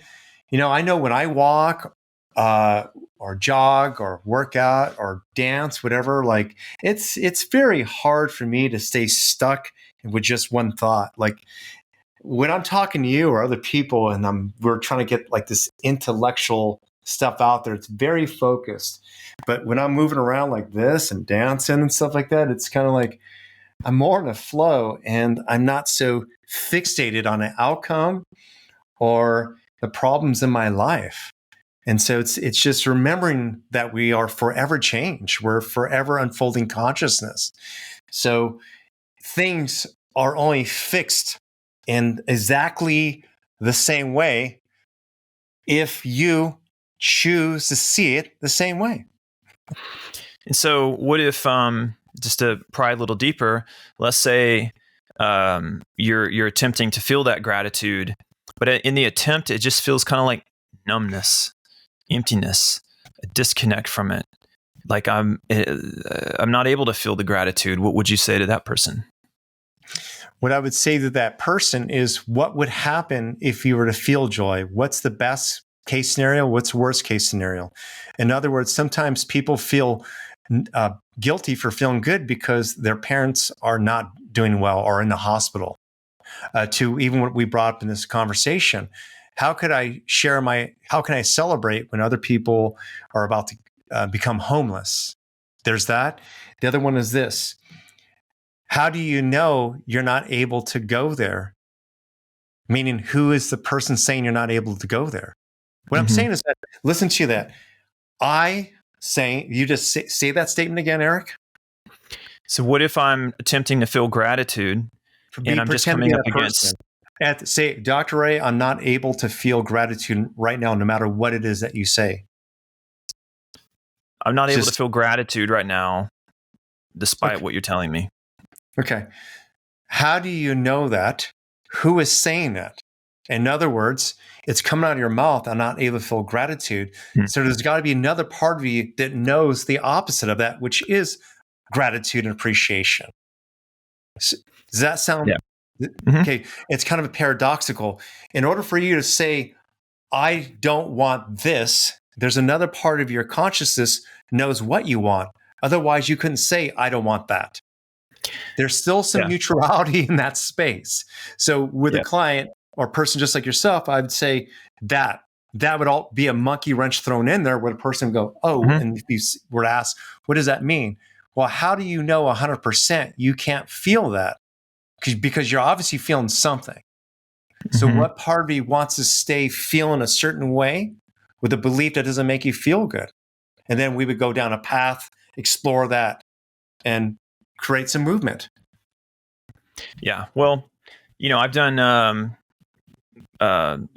know when I walk or jog or work out or dance, whatever, like it's very hard for me to stay stuck with just one thought. Like when I'm talking to you or other people and we're trying to get like this intellectual stuff out there, it's very focused. But when I'm moving around like this and dancing and stuff like that, it's kind of like I'm more in a flow, and I'm not so fixated on an outcome or the problems in my life. And so it's just remembering that we are forever change. We're forever unfolding consciousness. So things are only fixed in exactly the same way if you choose to see it the same way. And so what if, just to pry a little deeper, let's say you're attempting to feel that gratitude, but in the attempt, it just feels kind of like numbness, emptiness, a disconnect from it. Like I'm not able to feel the gratitude. What would you say to that person? What I would say to that person is, what would happen if you were to feel joy? What's the best case scenario? What's worst case scenario? In other words, sometimes people feel guilty for feeling good because their parents are not doing well or in the hospital. To even what we brought up in this conversation, how can I celebrate when other people are about to become homeless? There's that. The other one is this. How do you know you're not able to go there? Meaning, who is the person saying you're not able to go there? What I'm saying is that, listen to that. You just say that statement again, Eric. So what if I'm attempting to feel gratitude and I'm just coming up against... Say, Dr. Ray, I'm not able to feel gratitude right now, no matter what it is that you say. I'm not able to feel gratitude right now, despite what you're telling me. Okay. How do you know that? Who is saying that? In other words, it's coming out of your mouth. I'm not able to feel gratitude. So there's got to be another part of you that knows the opposite of that, which is gratitude and appreciation. So, does that sound... Yeah. Okay, it's kind of paradoxical. In order for you to say, I don't want this, there's another part of your consciousness knows what you want. Otherwise, you couldn't say, I don't want that. There's still some neutrality in that space. So with a client or person just like yourself, I'd say that would all be a monkey wrench thrown in there where the person would go, oh, and if you were to ask, what does that mean? Well, how do you know 100% you can't feel that? Because you're obviously feeling something. So what part of you wants to stay feeling a certain way with a belief that doesn't make you feel good? And then we would go down a path, explore that, and create some movement. Yeah. Well, I've done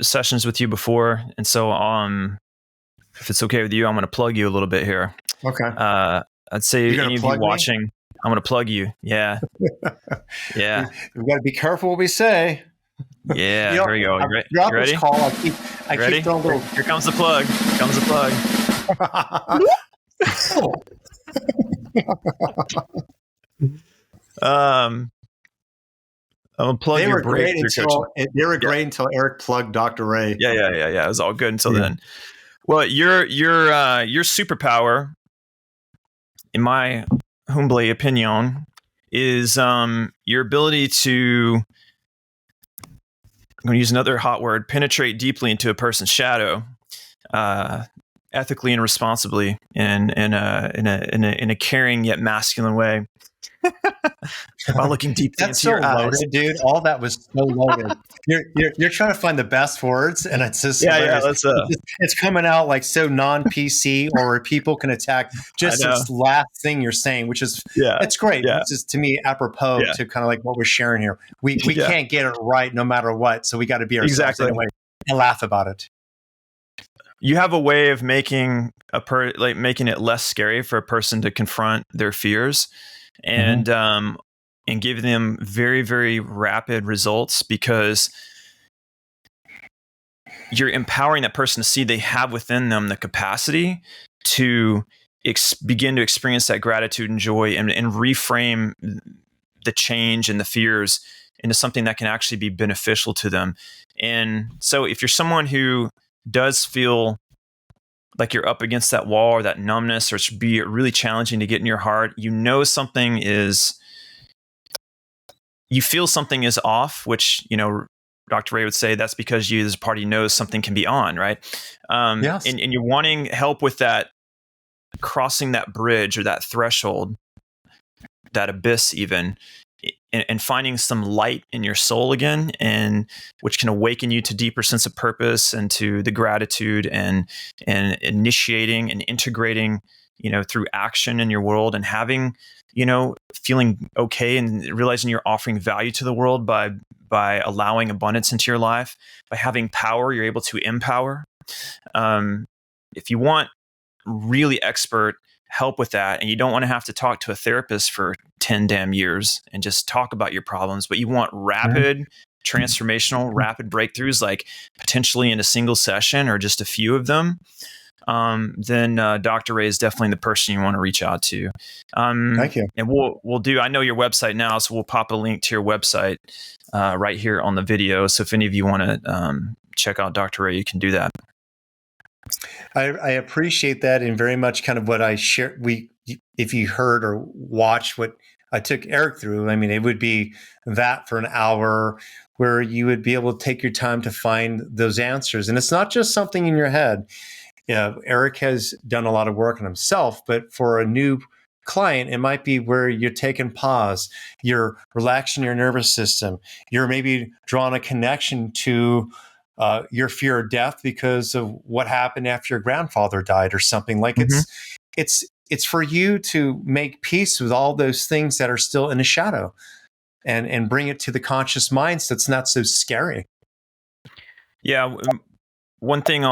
sessions with you before. And so if it's okay with you, I'm going to plug you a little bit here. Okay. I'd say any of you watching, I'm going to plug you. Yeah. Yeah. We've got to be careful what we say. Yeah. Here we go. You ready? This call. I keep throwing little... Here comes the plug. Here comes the plug. I'm gonna plug your break. They were great until Eric plugged Dr. Ray. Yeah. It was all good until then. Well, your superpower, in my humble opinion, is your ability to, I'm going to use another hot word, penetrate deeply into a person's shadow, ethically and responsibly, in a caring yet masculine way. By looking deep into your eyes. Loaded, dude. All that was so loaded. You're trying to find the best words, and it's just it's coming out like so non-PC, or where people can attack just this last thing you're saying, which is it's great. This is, to me, apropos to kind of like what we're sharing here. We can't get it right no matter what, so we got to be ourselves anyway and laugh about it. You have a way of making making it less scary for a person to confront their fears. And give them very, very rapid results, because you're empowering that person to see they have within them the capacity to begin to experience that gratitude and joy, and reframe the change and the fears into something that can actually be beneficial to them. And so if you're someone who does feel like you're up against that wall or that numbness, or it's be really challenging to get in your heart, you feel something is off, which, Dr. Ray would say that's because you as a party knows something can be on, right? Yes. And you're wanting help with that, crossing that bridge or that threshold, that abyss even, and finding some light in your soul again, and which can awaken you to deeper sense of purpose and to the gratitude and initiating and integrating, through action in your world, and having, feeling okay and realizing you're offering value to the world by by allowing abundance into your life. By having power, you're able to empower. If you want really expert help with that, and you don't want to have to talk to a therapist for 10 damn years and just talk about your problems, but you want rapid, transformational, rapid breakthroughs, like potentially in a single session or just a few of them, then Dr. Ray is definitely the person you want to reach out to. Thank you. And we'll do, I know your website now, so we'll pop a link to your website right here on the video. So if any of you want to check out Dr. Ray, you can do that. I appreciate that, and very much kind of what I share. If you heard or watched what I took Eric through, I mean, it would be that for an hour where you would be able to take your time to find those answers. And it's not just something in your head. Eric has done a lot of work on himself, but for a new client, it might be where you're taking pause, you're relaxing your nervous system, you're maybe drawing a connection to your fear of death because of what happened after your grandfather died or something. Like it's for you to make peace with all those things that are still in the shadow and bring it to the conscious mind so it's not so scary. Yeah. One thing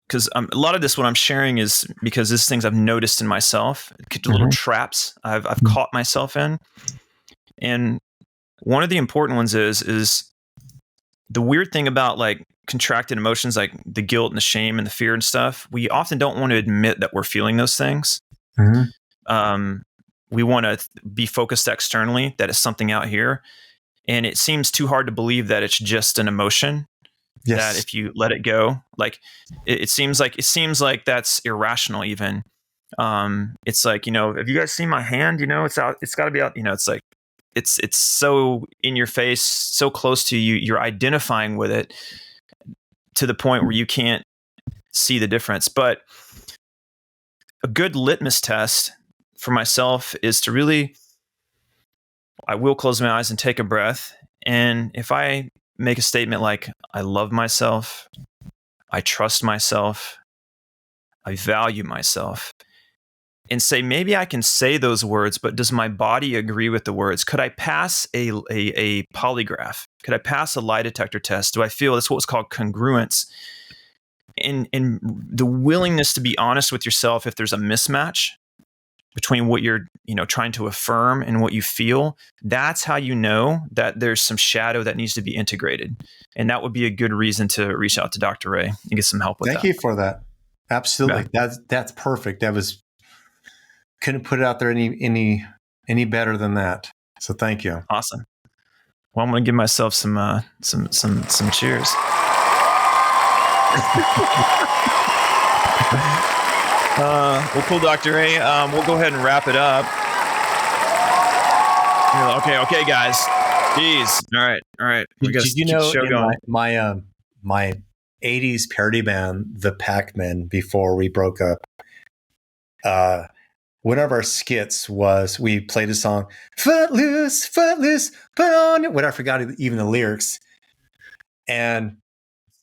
because a lot of this, what I'm sharing is because this things I've noticed in myself, little traps I've caught myself in. And one of the important ones is the weird thing about like contracted emotions, like the guilt and the shame and the fear and stuff. We often don't want to admit that we're feeling those things. We want to be focused externally, that it's something out here. And it seems too hard to believe that it's just an emotion. Yes. That if you let it go, like it seems like that's irrational even. It's like, have you guys seen my hand? It's out, it's got to be out, it's like, it's so in your face, so close to you, you're identifying with it to the point where you can't see the difference. But a good litmus test for myself is to really, I will close my eyes and take a breath. And if I make a statement like, I love myself, I trust myself, I value myself, and say, maybe I can say those words, but does my body agree with the words? Could I pass a polygraph? Could I pass a lie detector test? Do I feel that's what's called congruence? And the willingness to be honest with yourself if there's a mismatch between what you're trying to affirm and what you feel, that's how you know that there's some shadow that needs to be integrated. And that would be a good reason to reach out to Dr. Ray and get some help with that. Thank you for that. Absolutely. Yeah. That's perfect. Couldn't put it out there any better than that. So thank you. Awesome. Well, I'm going to give myself some cheers. Well, cool, Dr. Ray. We'll go ahead and wrap it up. Okay, guys. Jeez. All right. We got to keep the show going. My 80s parody band, the Pac-Men, before we broke up, one of our skits was we played a song, Footloose, put on it. What I forgot even the lyrics. And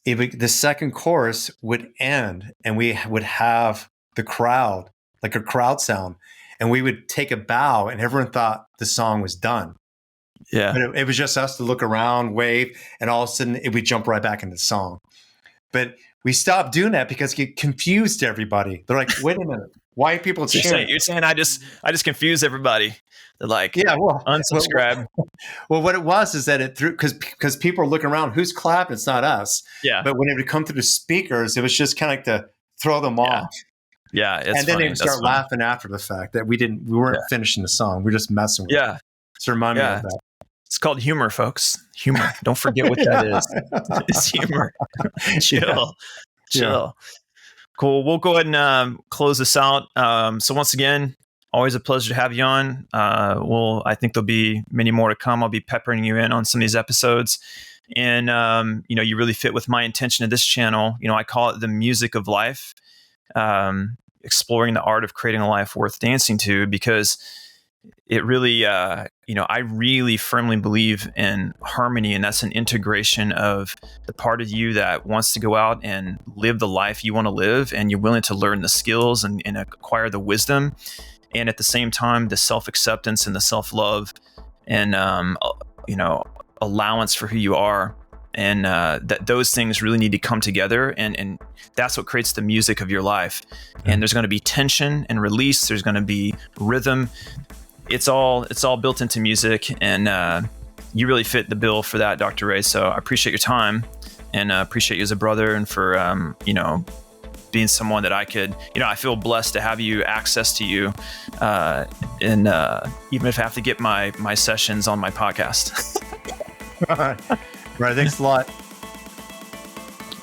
the second chorus would end and we would have the crowd, like a crowd sound, and we would take a bow and everyone thought the song was done. Yeah. But it was just us to look around, wave, and all of a sudden it would jump right back into the song. But we stopped doing that because it confused everybody. They're like, wait a minute. Why are people cheering? You're saying I just confuse everybody. They're like, unsubscribe. Well, what it was is that it threw because people are looking around. Who's clapping? It's not us. Yeah. But when it would come through the speakers, it was just kind of like to throw them off. Yeah. And then they would start laughing after the fact that we weren't finishing the song. We're just messing with it. So remind me of that. It's called humor, folks. Humor. Don't forget what that is. It's humor. Chill. Yeah. Cool. We'll go ahead and close this out. So once again, always a pleasure to have you on. I think there'll be many more to come. I'll be peppering you in on some of these episodes. And, you really fit with my intention of this channel. I call it the music of life, exploring the art of creating a life worth dancing to, because it really, I really firmly believe in harmony, and that's an integration of the part of you that wants to go out and live the life you want to live, and you're willing to learn the skills and acquire the wisdom, and at the same time, the self-acceptance and the self-love, and allowance for who you are. And that those things really need to come together, and that's what creates the music of your life. And there's going to be tension and release. There's going to be rhythm. It's all built into music, and you really fit the bill for that, Dr. Ray. So I appreciate your time, and appreciate you as a brother, and for being someone that I could, I feel blessed to have you, access to you, and even if I have to get my sessions on my podcast. Right, thanks a lot.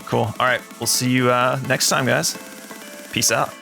Cool. All right, we'll see you next time, guys. Peace out.